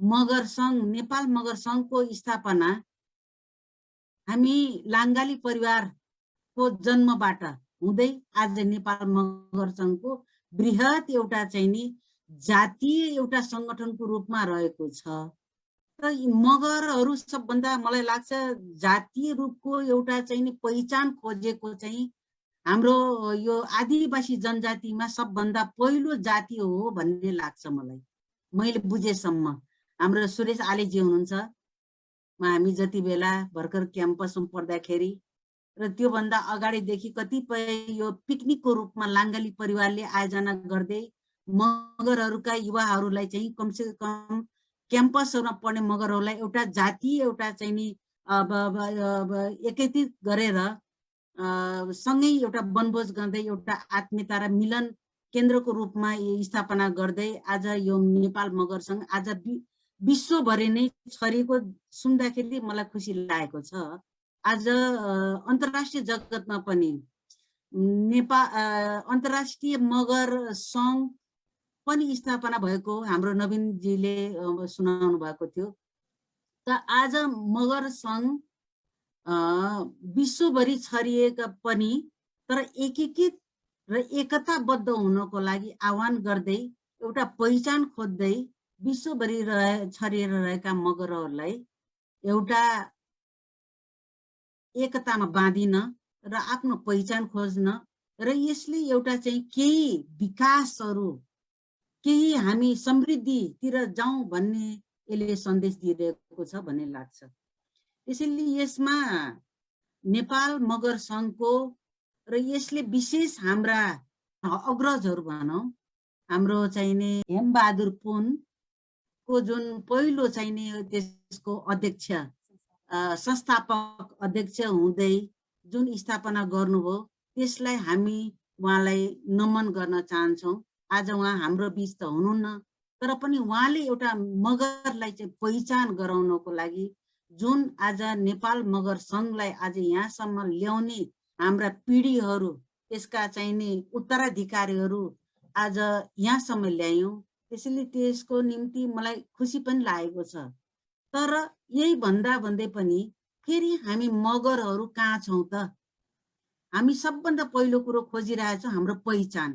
मगर सङ्घ, नेपाल मगर सङ्घको स्थापना हामी लाङ्गाली परिवारको जन्मबाट हुँदै आज नेपाल मगर सङ्घको बृहत एउटा चाहिँ नि जातीय एउटा सङ्गठनको रूपमा रहेको छ। र मगरहरू सबभन्दा मलाई लाग्छ जातीय रूपको एउटा चाहिँ नि पहिचान खोजेको चाहिँ हाम्रो यो आदिवासी जनजातिमा सबभन्दा पहिलो जाति हो भन्ने लाग्छ मलाई, मैले बुझेसम्म। हाम्रो सुरेश आलेजी हुनुहुन्छ, हामी जति बेला भर्खर क्याम्पसमा पढ्दाखेरि र त्योभन्दा अगाडिदेखि कतिपय यो पिकनिकको रूपमा लाङ्गाली परिवारले आयोजना गर्दै मगरहरूका युवाहरूलाई चाहिँ कमसे कम क्याम्पसहरूमा पढ्ने मगरहरूलाई एउटा जातीय एउटा चाहिँ नि एकत्रित गरेर सँगै एउटा वनभोज गर्दै एउटा आत्मीयता र मिलन केन्द्रको रूपमा स्थापना गर्दै आज यो नेपाल मगर सङ्घ आज विश्वभरि नै छरिएको सुन्दाखेरि मलाई खुसी लागेको छ। आज अन्तर्राष्ट्रिय जगतमा पनि अन्तर्राष्ट्रिय मगर सङ्घ पनि स्थापना भएको हाम्रो नवीनजीले सुनाउनु भएको थियो। त आज मगर सङ्घ विश्वभरि छरिएका पनि तर एकीकृत र एकताबद्ध हुनको लागि आह्वान गर्दै एउटा पहिचान खोज्दै विश्वभरि छरिएर रहेका मगरहरूलाई एउटा एकतामा बाँधिन र आफ्नो पहिचान खोज्न र यसले एउटा चाहिँ केही विकासहरू, केही हामी समृद्धितिर जाउँ भन्ने यसले सन्देश दिइरहेको छ भन्ने लाग्छ। त्यसैले यसमा नेपाल मगर सङ्घको र यसले विशेष हाम्रा अग्रजहरू भनौँ, हाम्रो चाहिने हेमबहादुर पुनको जुन पहिलो चाहिने त्यसको अध्यक्ष, संस्थापक अध्यक्ष हुँदै जुन स्थापना गर्नुभयो त्यसलाई हामी उहाँलाई नमन गर्न चाहन्छौँ। आज उहाँ हाम्रो बिच त हुनुहुन्न, तर पनि उहाँले एउटा मगरलाई चाहिँ पहिचान गराउनको लागि जुन आज नेपाल मगर सङ्घलाई आज यहाँसम्म ल्याउने हाम्रा पिँढीहरू, त्यसका चाहिने उत्तराधिकारीहरू आज यहाँसम्म ल्यायौँ। त्यसैले त्यसको निम्ति मलाई खुसी पनि लागेको छ। तर यही भन्दै पनि फेरि हामी मगरहरू कहाँ छौँ त? हामी सबभन्दा पहिलो कुरो खोजिरहेछौँ हाम्रो पहिचान।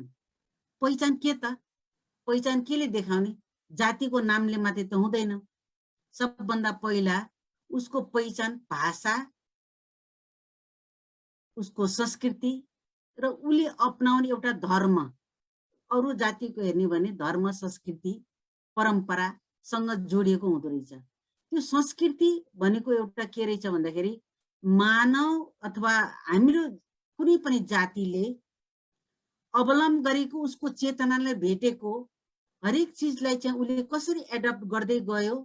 पहिचान के त? पहिचान केले देखाउने? जातिको नामले मात्रै त हुँदैन। सबभन्दा पहिला उसको पहिचान भाषा, उसको संस्कृति र उसले अपनाउने एउटा धर्म। अरू जातिको हेर्ने भने धर्म, संस्कृति परम्परासँग जोडिएको हुँदो रहेछ। त्यो संस्कृति भनेको एउटा के रहेछ भन्दाखेरि मानव अथवा हाम्रो कुनै पनि जातिले अवलम्बन गरेको उसको चेतनालाई भेटेको हरेक चिजलाई चाहिँ उसले कसरी एडप्ट गर्दै गयो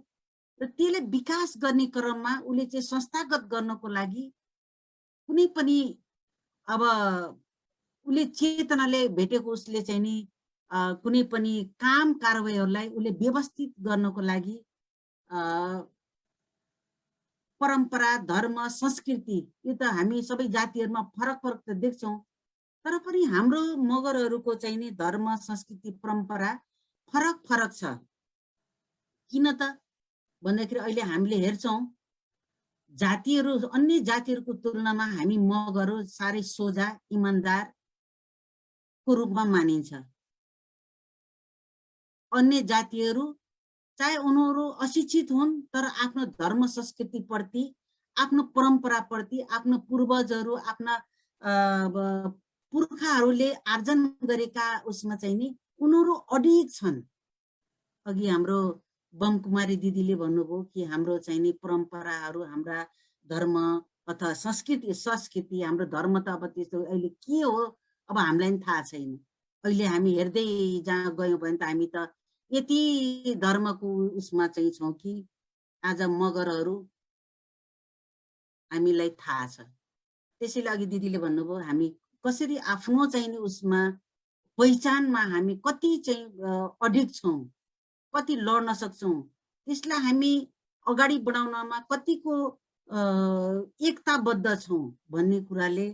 र त्यसले विकास गर्ने क्रममा उसले चाहिँ संस्थागत गर्नको लागि कुनै पनि अब उसले चेतनाले भेटेको उसले चाहिँ नि कुनै पनि काम कारबाहीहरूलाई उसले व्यवस्थित गर्नको लागि परम्परा धर्म संस्कृति यो त हामी सबै जातिहरुमा फरक फरक त देख्छौं, तर पनि हाम्रो मगरहरुको चाहिँ नि धर्म संस्कृति परम्परा फरक फरक छ। किन त भन्दाखेरि अहिले हामीले हेर्छौं जातिहरु अन्य जातिहरुको तुलनामा हामी मगरहरु सारै सोझा इमानदार को रूपमा मानिन्छ। अन्य जातिहरु चाहे उनीहरु अशिक्षित हुन् तर आफ्नो धर्म संस्कृति प्रति आफ्नो परम्परा प्रति आफ्नो पूर्वजहरु आफ्ना पुर्खाहरुले आर्जन गरेका उसमा चाहिँ नि उनीहरु अडिग छन्। अघि हाम्रो बमकुमारी दिदीले भन्नुभयो कि हाम्रो चाहिँ नि परम्पराहरु हाम्रा धर्म अथवा संस्कृति हाम्रो धर्म त अब त्यस्तो अहिले के हो अब हामीलाई पनि थाहा छैन। अहिले हामी हेर्दै जहाँ गयौं भने त हामी त यति धर्मको उसमा चाहिँ छौं कि आज मगरहरु हामीलाई थाहा छ। त्यसैले अघि दिदीले भन्नुभयो हामी कसरी आफ्नो चाहिँ नि उसमा पहिचानमा हामी कति चाहिँ अडिग छौं, कति लड्न सक्छौं, त्यसलाई हामी अगाडि बढाउनमा कतिको एकताबद्ध छौं भन्ने कुराले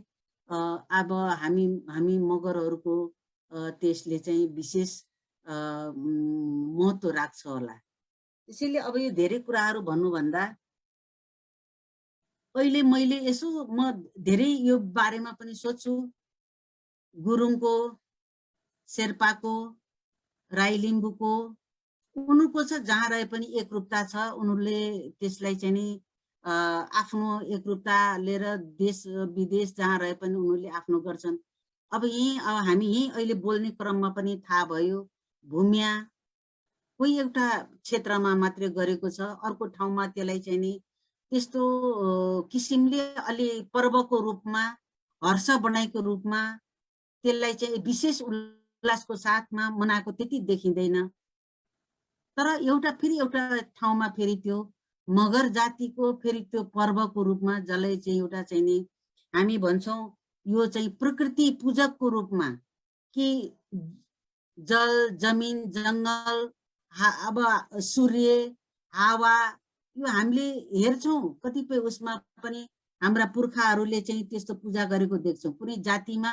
अब हामी मगरहरुको त्यसले चाहिँ विशेष महत्व राख्छ होला। त्यसैले अब यो धेरै कुराहरु भन्नुभन्दा अहिले मैले यसो म धेरै यो बारेमा पनि सोच्छु। गुरुङको, शेर्पाको, राई लिम्बुको उनीहरुको छ जहाँ रहे पनि एकरूपता छ। उनीहरुले त्यसलाई चाहिँ नि आफ्नो एकरूपता लिएर देश विदेश जहाँ रहे पनि उनीहरुले आफ्नो गर्छन्। अब हामी यही अहिले बोल्ने क्रममा पनि थाहा भयो भूमिया कोही एउटा क्षेत्रमा मात्रै गरेको छ, अर्को ठाउँमा त्यसलाई चाहिँ नि त्यस्तो किसिमले अलि पर्वको रूपमा हर्ष बनाएको रूपमा त्यसलाई चाहिँ विशेष उल्लासको साथमा मनाएको त्यति देखिँदैन। तर फेरि एउटा ठाउँमा फेरि त्यो मगर जातिको फेरि त्यो पर्वको रूपमा जसलाई चाहिँ एउटा चाहिँ नि हामी भन्छौं यो चाहिँ प्रकृति पूजकको रूपमा कि जल जमिन जंगल अब सूर्य हावा यो हामीले हेर्छौं कतिपय उसमा पनि हाम्रा पुर्खाहरुले चाहिँ त्यस्तो पूजा गरेको देख्छौं। कुनै जातिमा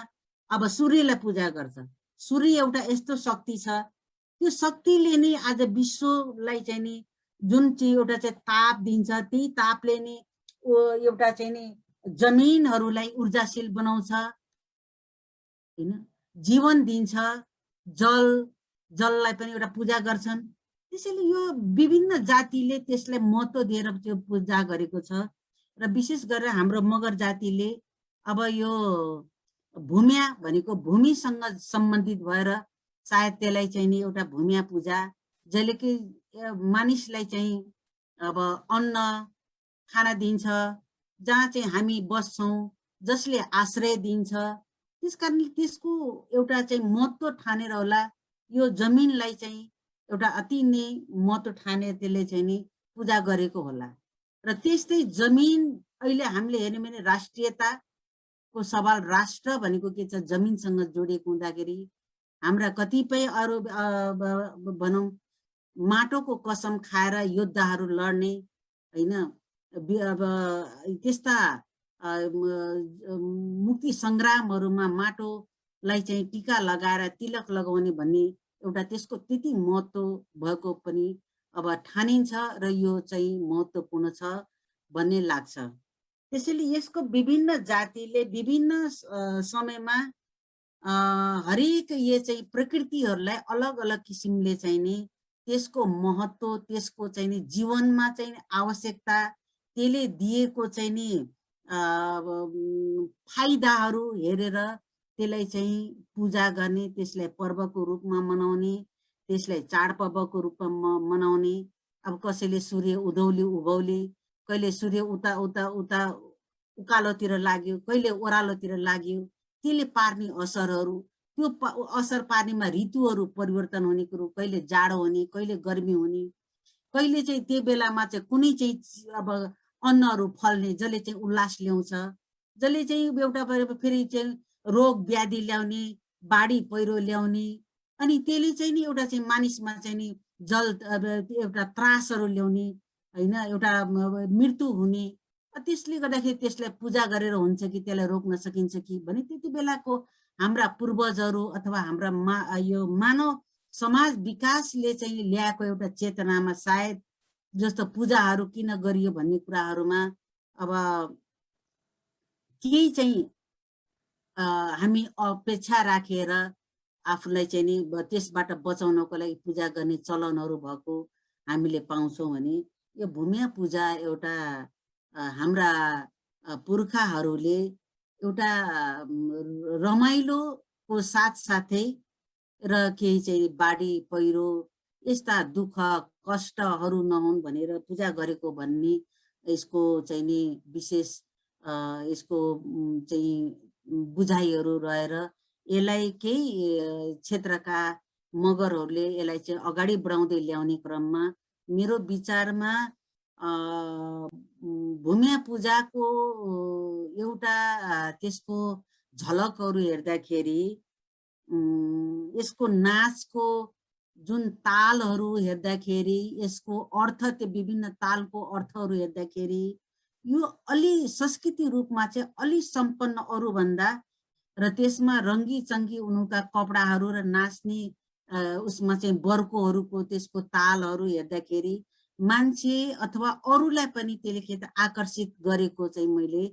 अब सूर्यलाई पूजा गर्छ। सूर्य एउटा यस्तो शक्ति छ, त्यो शक्तिले नै आज विश्वलाई चाहिँ नि जुन चाहिँ एउटा चाहिँ ताप दिन्छ त्यही तापले नै एउटा चाहिँ नि जमिनहरुलाई ऊर्जाशील बनाउँछ हैन, जीवन दिन्छ। जललाई पनि एउटा पूजा गर्छन्। त्यसैले यो विभिन्न जातिले त्यसलाई महत्व दिएर त्यो पूजा गरेको छ र विशेष गरेर हाम्रो मगर जातिले अब यो भूमिया भनेको भूमिसँग सम्बन्धित भएर सायद त्यसलाई चाहिँ नि एउटा भूमिया पूजा जसले कि मानिसलाई चाहिँ अब अन्न खाना दिन्छ, जहाँ चाहिँ हामी बस्छौं, जसले आश्रय दिन्छ। त्यसकारणले त्यसको एउटा चाहिँ महत्व ठानेर होला यो जमिनलाई चाहिँ एउटा अति नै महत्व ठानेर त्यसले चाहिँ नि पूजा गरेको होला। र त्यस्तै जमिन अहिले हामीले हेर्ने भने राष्ट्रियताको सवाल राष्ट्र भनेको के छ जमिनसँग जोडिएको हुँदाखेरि हाम्रा कतिपय अरु भनौं माटोको कसम खाएर योद्धाहरू लड्ने हैन, अब त्यस्ता मुक्ति संग्रामहरुमा माटोलाई चाहिँ टीका लगाएर तिलक लगाउने भन्ने एउटा त्यसको त्यति महत्व भएको पनि अब ठानिन्छ र यो चाहिँ महत्वपूर्ण छ भन्ने लाग्छ। त्यसैले यसको विभिन्न जातिले विभिन्न समयमा हरेक यो चाहिँ प्रकृतिहरुलाई अलग अलग किसिमले चाहिँ नि त्यसको महत्व त्यसको चाहिँ नि जीवनमा चाहिँ आवश्यकता त्यसले दिएको चाहिँ नि फाइदाहरू हेरेर त्यसलाई चाहिँ पूजा गर्ने, त्यसलाई पर्वको रूपमा मनाउने, त्यसलाई चाडपर्वको रूपमा मनाउने। अब कसैले सूर्य उधौली उभौली, कहिले सूर्य उता उता उता उकालोतिर लाग्यो, कहिले ओह्रालोतिर लाग्यो, त्यसले पार्ने असरहरू, त्यो असर पार्नेमा ऋतुहरू परिवर्तन हुने कुरो, कहिले जाडो हुने, कहिले गर्मी हुने, कहिले चाहिँ त्यो बेलामा चाहिँ कुनै चाहिँ अब अन्नहरू फल्ने जसले चाहिँ उल्लास ल्याउँछ, जसले चाहिँ एउटा फेरि चाहिँ रोग व्याधि ल्याउने, बाढी पहिरो ल्याउने, अनि त्यसले चाहिँ नि एउटा चाहिँ मानिसमा चाहिँ नि जल एउटा त्रासहरू ल्याउने होइन, एउटा मृत्यु हुने। त्यसले गर्दाखेरि त्यसलाई पूजा गरेर हुन्छ कि त्यसलाई रोक्न सकिन्छ कि भने त्यति बेलाको हाम्रा पूर्वजहरू अथवा हाम्रा यो मानव समाज विकासले चाहिँ ल्याएको एउटा चेतनामा सायद जस्तो पूजाहरू किन गरियो भन्ने कुराहरूमा अब केही चाहिँ हामी अपेक्षा राखेर आफूलाई चाहिँ नि त्यसबाट बचाउनको लागि पूजा गर्ने चलनहरू भएको हामीले पाउँछौँ भने यो भूमिया पूजा एउटा हाम्रा पुर्खाहरूले एउटा रमाइलोको साथसाथै र केही चाहिँ बाढी पहिरो यस्ता दुःख कष्टहरू नहुन् भनेर पूजा गरेको भन्ने यसको चाहिँ नि विशेष यसको चाहिँ बुझाइहरू रहेर यसलाई केही क्षेत्रका मगरहरूले यसलाई चाहिँ अगाडि बढाउँदै ल्याउने क्रममा मेरो विचारमा भूमिया पूजाको एउटा त्यसको झलकहरू हेर्दाखेरि यसको नाचको जुन तालहरू हेर्दाखेरि, यसको अर्थ, त्यो विभिन्न तालको अर्थहरू हेर्दाखेरि यो अलि संस्कृति रूपमा चाहिँ अलि सम्पन्न अरूभन्दा, र त्यसमा रङ्गी चङ्गी उनका कपडाहरू र नाच्ने उसमा चाहिँ बर्कोहरूको त्यसको तालहरू हेर्दाखेरि मान्छे अथवा अरूलाई पनि त्यसले आकर्षित गरेको चाहिँ मैले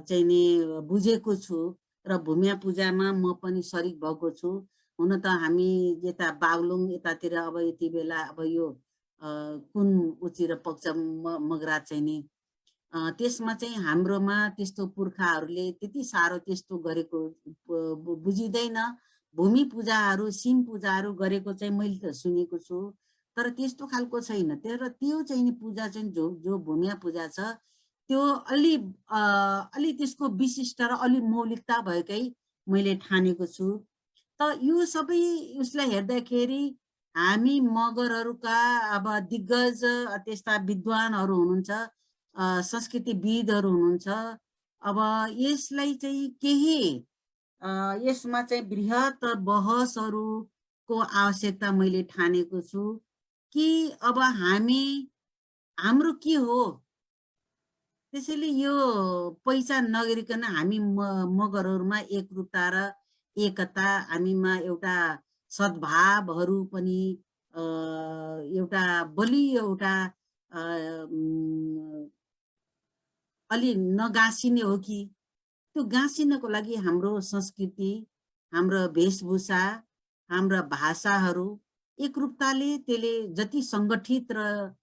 चाहिँ नि बुझेको छु र भूमिया पूजामा म पनि सरिक भएको छु। हुन त हामी यता बागलुङ यतातिर अब यति बेला अब यो कुन उचिर पक्ष मगरा चाहिँ नि त्यसमा चाहिँ हाम्रोमा त्यस्तो पुर्खाहरूले त्यति साह्रो त्यस्तो गरेको बुझिँदैन। भूमि पूजाहरू सिम पूजाहरू गरेको चाहिँ मैले त सुनेको छु, तर त्यस्तो खालको छैन। तर त्यो चाहिँ नि पूजा चाहिँ जो भूमिया पूजा छ त्यो अलि त्यसको विशिष्ट र अलि मौलिकता भएकै मैले ठानेको छु। त यो सबै उसलाई हेर्दाखेरि हामी मगरहरूका अब दिग्गज त्यस्ता विद्वानहरू हुनुहुन्छ, संस्कृतिविदहरू हुनुहुन्छ। अब यसलाई चाहिँ केही यसमा चाहिँ बृहत बहसहरूको आवश्यकता मैले ठानेको छु कि अब हाम्रो के हो। त्यसैले यो पहिचान नगरिकन हामी मगरहरूमा एकरूपता र एकता, हामीमा एउटा सद्भावहरू पनि एउटा बलियो एउटा अलि नगाँसिने हो कि त्यो गाँसिनको लागि हाम्रो संस्कृति, हाम्रो वेशभूषा, हाम्रा भाषाहरू एकरूपताले त्यसले जति सङ्गठित र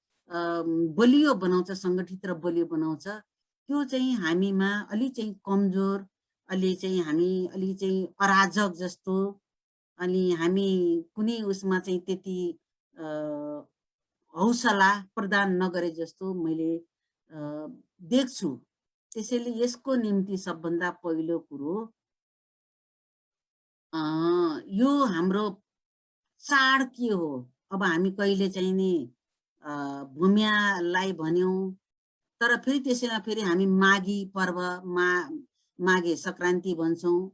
बलियो बनाउँछ, सङ्गठित र बलियो बनाउँछ, त्यो चाहिँ हामीमा अलि चाहिँ कमजोर, अलि चाहिँ हामी अलि चाहिँ अराजक जस्तो, अनि हामी कुनै उसमा चाहिँ त्यति हौसला प्रदान नगरे जस्तो मैले देख्छु। त्यसैले यसको निम्ति सबभन्दा पहिलो कुरो यो हाम्रो चाड के हो। अब हामी कहिले चाहिँ नि भूमियालाई भन्यौँ, तर फेरि त्यसैमा फेरि हामी माघी पर्व माघे सङ्क्रान्ति भन्छौँ।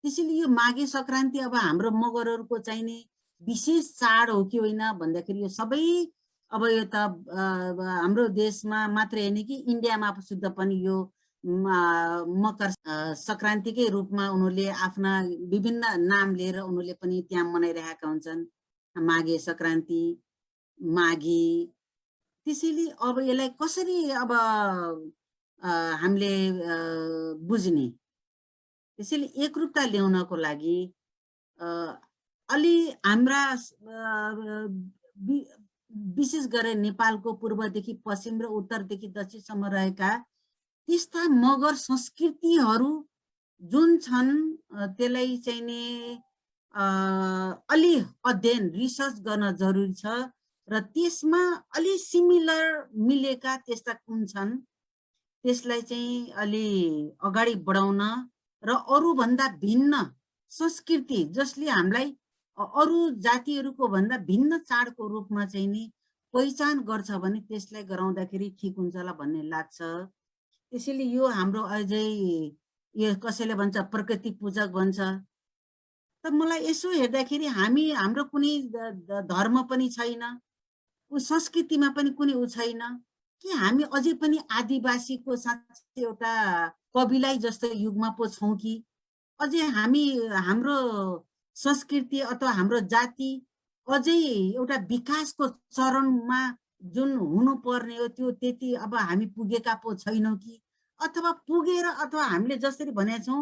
त्यसैले यो माघे सङ्क्रान्ति अब हाम्रो मगरहरूको चाहिँ नि विशेष चाड हो कि होइन भन्दाखेरि यो सबै अब यो त हाम्रो देशमा मात्रै होइन कि इन्डियामा शुद्ध पनि यो मकर सङ्क्रान्तिकै रूपमा उनीहरूले आफ्ना विभिन्न नाम लिएर उनीहरूले पनि त्यहाँ मनाइरहेका हुन्छन्, माघे सङ्क्रान्ति, माघी। त्यसैले अब यसलाई कसरी अब हामीले बुझ्ने। त्यसैले एकरूपता ल्याउनको लागि अलि हाम्रा विशेष गरेर नेपालको पूर्वदेखि पश्चिम र उत्तरदेखि दक्षिणसम्म रहेका त्यस्ता मगर संस्कृतिहरू जुन छन् त्यसलाई चाहिँ नि अलि अध्ययन रिसर्च गर्न जरुरी छ र त्यसमा अलि सिमिलर मिलेका त्यस्ता कुन छन् त्यसलाई चाहिँ अलि अगाडि बढाउन र अरूभन्दा भिन्न संस्कृति जसले हामीलाई अरू जातिहरूको भन्दा भिन्न चाडको रूपमा चाहिँ नि पहिचान गर्छ भने त्यसलाई गराउँदाखेरि ठिक हुन्छ होला भन्ने लाग्छ। त्यसैले यो हाम्रो अझै यो कसैले भन्छ प्रकृति पूजक भन्छ, त मलाई यसो हेर्दाखेरि हाम्रो कुनै धर्म पनि छैन, संस्कृतिमा पनि कुनै छैन कि हामी अझै पनि आदिवासीको साँच्चै एउटा कबिलाई जस्तो युगमा पो छौँ कि अझै हाम्रो संस्कृति अथवा हाम्रो जाति अझै एउटा विकासको चरणमा जुन हुनुपर्ने हो त्यो त्यति अब हामी पुगेका पो छैनौँ कि अथवा पुगेर अथवा हामीले जसरी भनेका छौँ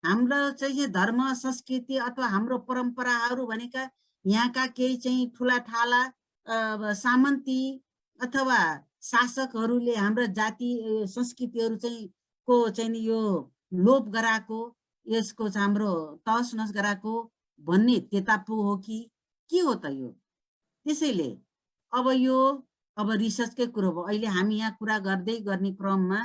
हाम्रो चाहिँ धर्म संस्कृति अथवा हाम्रो परम्पराहरू भनेका यहाँका केही चाहिँ ठुला ठाला सामन्ती अथवा शासकहरूले हाम्रो जाति संस्कृतिहरू चाहिँ को चाहिँ नि यो लोप गराएको यसको चाहिँ हाम्रो तहस नहस गराएको भन्ने त्यता पो हो कि के हो त यो। त्यसैले अब रिसर्चकै कुरो भयो। अहिले हामी यहाँ कुरा गर्दै गर्ने क्रममा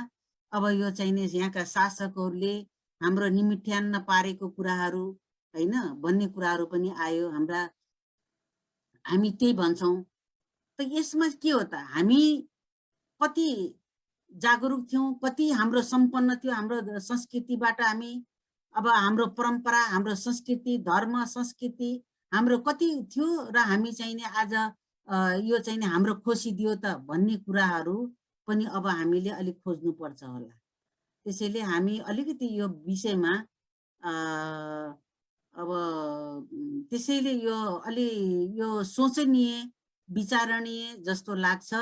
अब यो चाहिँ नि यहाँका शासकहरूले हाम्रो निमिट्यान्न पारेको कुराहरू हैन भन्ने कुराहरू पनि आयो। हामी त्यही भन्छौँ। त यसमा के हो त, हामी कति जागरुक थियौँ, कति हाम्रो सम्पन्न थियो हाम्रो संस्कृतिबाट हामी, अब हाम्रो परम्परा हाम्रो संस्कृति धर्म संस्कृति हाम्रो कति थियो र हामी चाहिँ नि आज यो चाहिँ नि हाम्रो खोसिदियो त भन्ने कुराहरू पनि अब हामीले अलिक खोज्नु पर्छ होला। त्यसैले हामी अलिकति यो विषयमा अब त्यसैले यो सोचनीय विचारणीय जस्तो लाग्छ।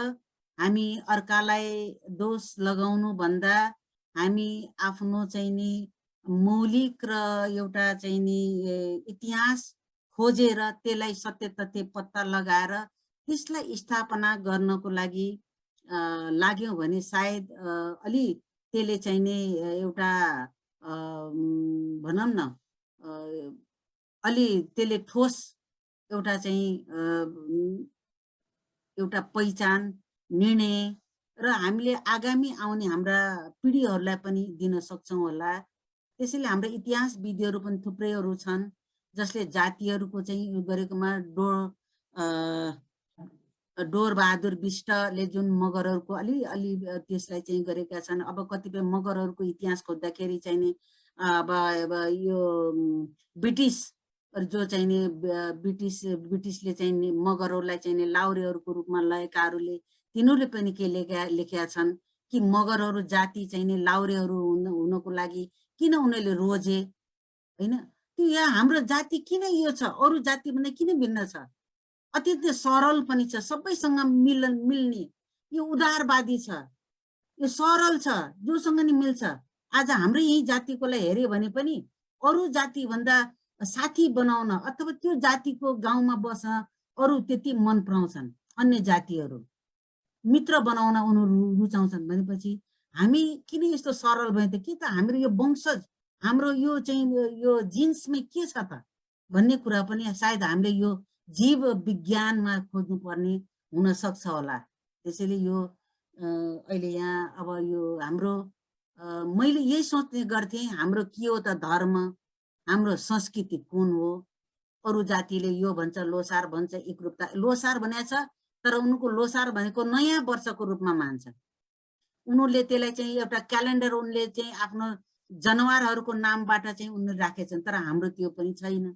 हामी अर्कालाई दोष लगाउनु भन्दा हामी आफ्नो चाहिँ नि मौलिक र एउटा चाहिँ नि इतिहास खोजेर त्यसलाई सत्य तथ्य पत्ता लगाएर त्यसलाई स्थापना गर्नको लागि लाग्यौँ भने सायद अलि त्यसले चाहिँ नि एउटा भनौँ न अलि त्यसले ठोस एउटा चाहिँ एउटा पहिचान निर्णय र हामीले आगामी आउने हाम्रा पिँढीहरूलाई पनि दिन सक्छौँ होला। त्यसैले हाम्रो इतिहासविदहरू पनि थुप्रैहरू छन् जसले जातिहरूको चाहिँ गरेकोमा डोर बहादुर बिष्टले जुन मगरहरूको अलि त्यसलाई चाहिँ गरेका छन्। अब कतिपय मगरहरूको इतिहास खोज्दाखेरि चाहिँ नि अब यो ब्रिटिस जो चाहिँ नि ब्रिटिसले चाहिँ नि मगरहरूलाई चाहिँ नि लाउरेहरूको रूपमा लगेकाहरूले तिनीहरूले पनि के लेखेका छन् कि मगरहरू जाति चाहिँ नि लाउरेहरू हुनको लागि किन उनीहरूले रोजे होइन। त्यो यहाँ हाम्रो जाति किन यो छ, अरू जातिभन्दा किन भिन्न छ, अत्यन्तै सरल पनि छ, सबैसँग मिल्ने, यो उदारवादी छ, यो सरल छ, जोसँग नि मिल्छ। आज हाम्रो यही जातिकोलाई हेऱ्यो भने पनि अरू जातिभन्दा साथी बनाउन अथवा त्यो जातिको गाउँमा बस्न अरू त्यति मन पराउँछन्, अन्य जातिहरू मित्र बनाउन उनीहरू रुचाउँछन् भनेपछि हामी किन यस्तो सरल भयो त, के त हाम्रो यो वंशज हाम्रो यो चाहिँ यो जिन्समै के छ त भन्ने कुरा पनि सायद हामीले यो जीव विज्ञानमा खोज्नुपर्ने हुन सक्छ होला। त्यसैले यो अहिले यहाँ अब यो हाम्रो मैले यही सोच्ने गर्थेँ, हाम्रो के हो त धर्म, हाम्रो संस्कृति कुन हो। अरू जातिले यो भन्छ, लोसार भन्छ, एकरूपता लोसार भनेको छ, तर उनको लोसार भनेको नयाँ वर्षको रूपमा मान्छ। उनीहरूले त्यसलाई चाहिँ एउटा क्यालेन्डर उनले चाहिँ आफ्नो जनावरहरूको नामबाट चाहिँ उनले राखेछन्, तर हाम्रो त्यो पनि छैन।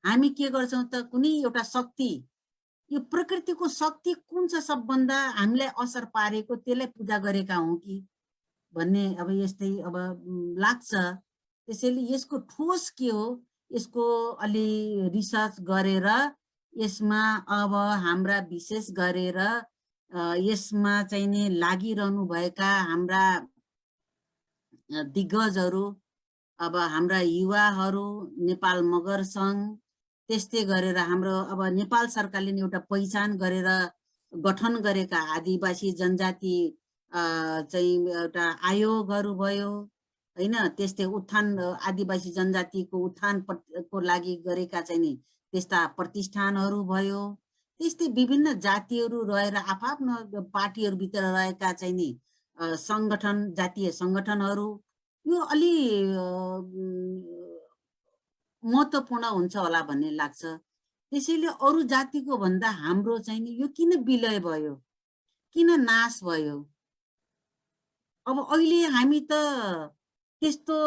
हामी के गर्छौँ त, कुनै एउटा शक्ति, यो प्रकृतिको शक्ति कुन छ सबभन्दा हामीलाई असर पारेको त्यसलाई पूजा गरेका हौँ कि भन्ने अब यस्तै अब लाग्छ। त्यसैले यसको ठोस के हो, यसको अलि रिसर्च गरेर यसमा अब हाम्रा विशेष गरेर यसमा चाहिँ नि लागिरहनु भएका हाम्रा दिग्गजहरू, अब हाम्रा युवाहरू, नेपाल मगर सङ्घ, त्यस्तै गरेर हाम्रो अब नेपाल सरकारले एउटा पहिचान गरेर गठन गरेका आदिवासी जनजाति चाहिँ एउटा आयोगहरू भयो होइन, त्यस्तै उत्थान आदिवासी जनजातिको उत्थानको लागि गरेका चाहिँ नि त्यस्ता प्रतिष्ठानहरू भयो। त्यस्तै विभिन्न जातिहरू रहेर आफ्आफ्नो पार्टीहरूभित्र रहेका चाहिँ नि सङ्गठन, जातीय सङ्गठनहरू, यो अलि महत्त्वपूर्ण हुन्छ होला भन्ने लाग्छ। त्यसैले अरू जातिको भन्दा हाम्रो चाहिँ नि यो किन विलय भयो, किन नाश भयो? अब अहिले हामी त त्यस्तो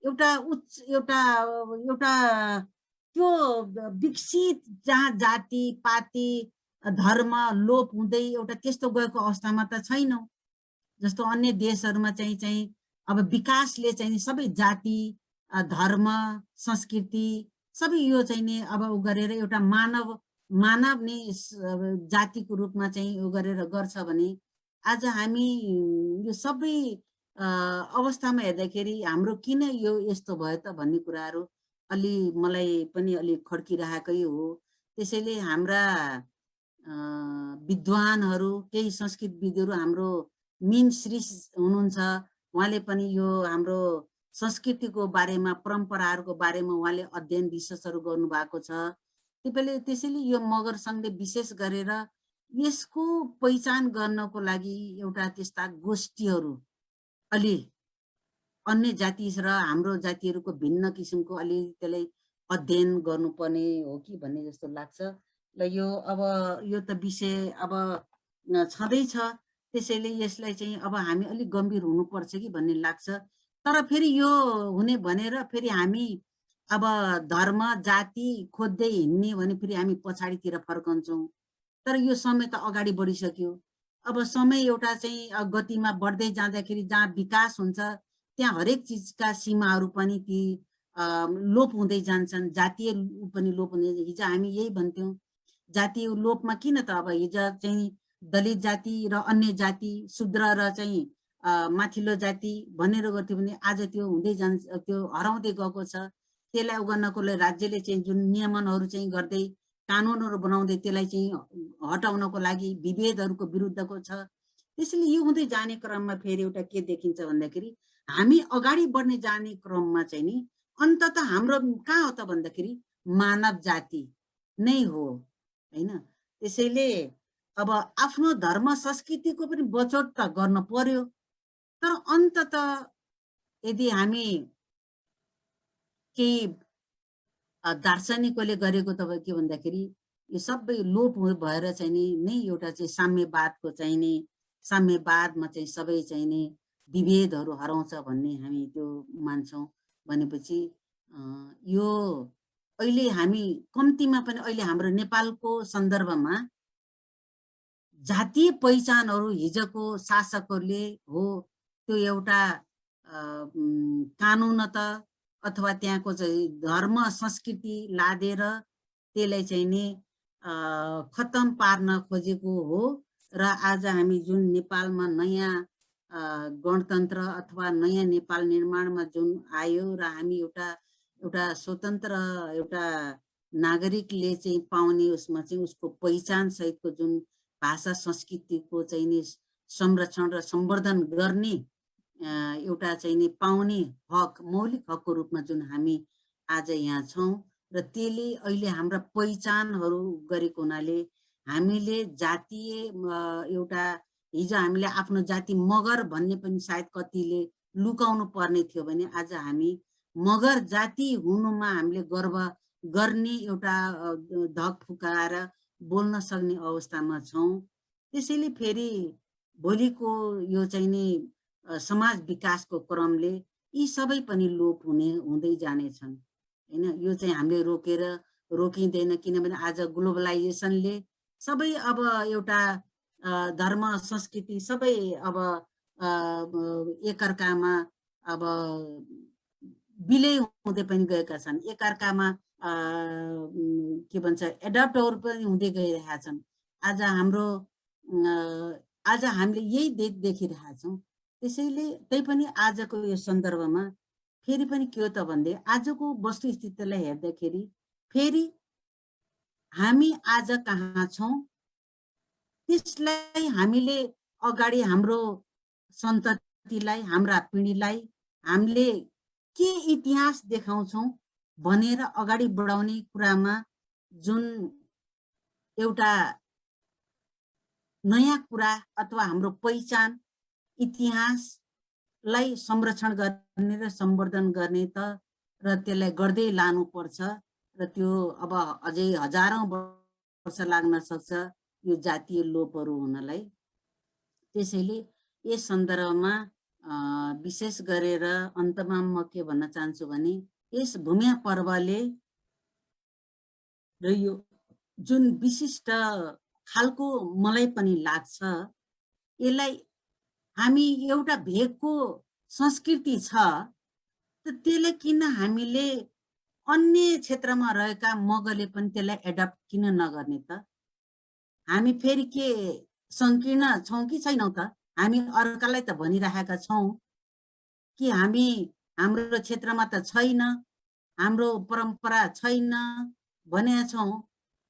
एउटा एउटा त्यो विकसित जहाँ जाति पाति धर्म लोप हुँदै एउटा त्यस्तो गएको अवस्थामा त छैनौँ। जस्तो अन्य देशहरूमा चाहिँ अब विकासले चाहिँ सबै जाति धर्म संस्कृति सबै यो चाहिँ नि अब उ गरेर एउटा मानव नै जातिको रूपमा चाहिँ उ गरेर गर्छ भने आज हामी यो सबै अवस्थामा हेर्दाखेरि हाम्रो किन यो यस्तो भयो त भन्ने कुराहरू अलि मलाई पनि अलि खड्किरहेकै हो। त्यसैले हाम्रा विद्वानहरू, केही संस्कृतविदहरू, हाम्रो मिन श्री हुनुहुन्छ, उहाँले पनि यो हाम्रो संस्कृतिको बारेमा परम्पराहरूको बारेमा उहाँले अध्ययन रिसर्चहरू गर्नुभएको छ। त्यसैले यो मगर सङ्घले विशेष गरेर यसको पहिचान गर्नको लागि एउटा त्यस्ता गोष्ठीहरू अलि अन्य जाति र हाम्रो जातिहरूको भिन्न किसिमको अलि त्यसलाई अध्ययन गर्नुपर्ने हो कि भन्ने जस्तो लाग्छ। ल यो त विषय अब छँदैछ, त्यसैले यसलाई चाहिँ अब हामी अलिक गम्भीर हुनुपर्छ कि भन्ने लाग्छ। तर फेरि यो हुने भनेर फेरि हामी अब धर्म जाति खोज्दै हिँड्ने भने फेरि हामी पछाडितिर फर्कन्छौँ। तर यो समय त अगाडि बढिसक्यो। अब समय एउटा चाहिँ गतिमा बढ्दै जाँदाखेरि जहाँ विकास हुन्छ त्यहाँ हरेक चिजका सीमाहरू पनि ती लोप हुँदै जान्छन्, जातीय पनि लोप हुँदै। हिजो हामी यही भन्थ्यौँ, जातीय लोपमा किन त अब हिजो चाहिँ दलित जाति र अन्य जाति, शूद्र र चाहिँ माथिल्लो जाति भनेर गर्थ्यो भने आज त्यो हुँदै जान्छ, त्यो हराउँदै गएको छ। त्यसलाई गर्नको लागि राज्यले चाहिँ जुन नियमनहरू चाहिँ गर्दै कानुनहरू बनाउँदै त्यसलाई चाहिँ हटाउनको लागि विभेदहरूको विरुद्धको छ। त्यसैले यो हुँदै जाने क्रममा फेरि एउटा के देखिन्छ भन्दाखेरि हामी अगाडि बढ्ने जाने क्रममा चाहिँ नि अन्ततः हाम्रो कहाँ हो त भन्दाखेरि मानव जाति नै हो, होइन? त्यसैले अब आफ्नो धर्म संस्कृतिको पनि बचोट त गर्न पर्यो। तर अन्ततः यदि हामी केही दार्शनिकले गरेको त के भन्दाखेरि यो सबै लोप भएर चाहिँ नि नै एउटा चाहिँ साम्यवादको चाहिँ नि साम्यवादमा चाहिँ सबै चाहिँ नि विभेदहरू हराउँछ भन्ने हामी त्यो मान्छौँ। भनेपछि यो अहिले हामी कम्तीमा पनि अहिले हाम्रो नेपालको सन्दर्भमा जातीय पहिचानहरू हिजोको शासकहरूले हो त्यो एउटा कानुन त अथवा त्यहाँको चाहिँ धर्म संस्कृति लादेर त्यसलाई चाहिँ नि खतम पार्न खोजेको हो। र आज हामी जुन नेपालमा नयाँ गणतन्त्र अथवा नयाँ नेपाल निर्माणमा जुन आयो र हामी एउटा स्वतन्त्र एउटा नागरिकले चाहिँ पाउने उसमा चाहिँ उसको पहिचान सहितको जुन भाषा संस्कृतिको चाहिँ नि संरक्षण र सम्वर्धन गर्ने एउटा चाहिँ नि पाउने हक, मौलिक हकको रूपमा जुन हामी आज यहाँ छौँ र त्यसले अहिले हाम्रा पहिचानहरू गरेको हुनाले हामीले जातीय एउटा हिजो हामीले आफ्नो जाति मगर भन्ने पनि सायद कतिले लुकाउनु पर्ने थियो भने आज हामी मगर जाति हुनुमा हामीले गर्व गर्ने एउटा धक फुकाएर बोल्न सक्ने अवस्थामा छौँ। त्यसैले फेरि भोलिको यो चाहिँ नि समाज विकासको क्रमले यी सबै पनि लोप हुँदै जानेछन्, होइन? यो चाहिँ हामीले रोकिँदैन, किनभने आज ग्लोबलाइजेसनले सबै अब एउटा धर्म संस्कृति सबै अब एकअर्कामा अब विलय हुँदै पनि गएका छन्, एकअर्कामा के भन्छ एडप्टहरू पनि हुँदै गइरहेका छन्। आज हामीले यही देखिरहेका छौँ। त्यसैले तैपनि आजको यो सन्दर्भमा फेरि पनि के हो त भन्दै आजको वस्तुस्थितिलाई हेर्दाखेरि फेरि हामी आज कहाँ छौँ त्यसलाई हामीले अगाडि हाम्रो सन्तति संततिलाई हाम्रा पिँढीलाई हामीले के इतिहास देखाउँछौँ भनेर अगाडि बढाउने कुरामा जुन एउटा नयाँ कुरा अथवा हाम्रो पहिचान इतिहासलाई संरक्षण गर्ने र सम्वर्धन गर्ने त र त्यसलाई गर्दै लानुपर्छ र त्यो अब अझै हजारौं वर्ष लाग्न सक्छ यो जातीय लोपहरू हुनलाई। त्यसैले यस सन्दर्भमा विशेष गरेर अन्तमा म के भन्न चाहन्छु भने यस भूमिया पर्वले र यो जुन विशिष्ट खालको मलाई पनि लाग्छ यसलाई हामी एउटा भेगको संस्कृति छ त त्यसले किन हामीले अन्य क्षेत्रमा रहेका मगरले पनि त्यसलाई एडप्ट किन नगर्ने त? हामी फेरि के संकीर्ण छौँ कि छैनौँ त? हामी अर्कालाई त भनिरहेका छौँ कि हाम्रो क्षेत्रमा त छैन, हाम्रो परम्परा छैन भनेका छौँ।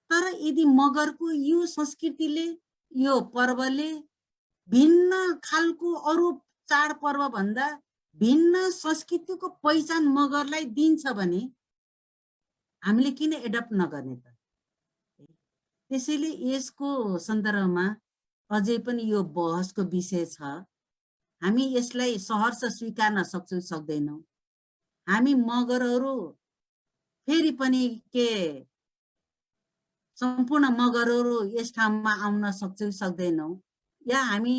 तर यदि मगरको यो संस्कृतिले यो पर्वले भिन्न खालको अरू चाडपर्व भन्दा भिन्न संस्कृतिको पहिचान मगरलाई दिन्छ भने हामीले किन एडप्ट नगर्ने त? त्यसैले यसको सन्दर्भमा अझै पनि यो बहसको विषय छ। हामी यसलाई सहर्ष स्वीकार्न सक्छौँ सक्दैनौँ। हामी मगरहरू फेरि पनि के सम्पूर्ण मगरहरू यस ठाउँमा आउन सक्छौँ सक्दैनौँ, या हामी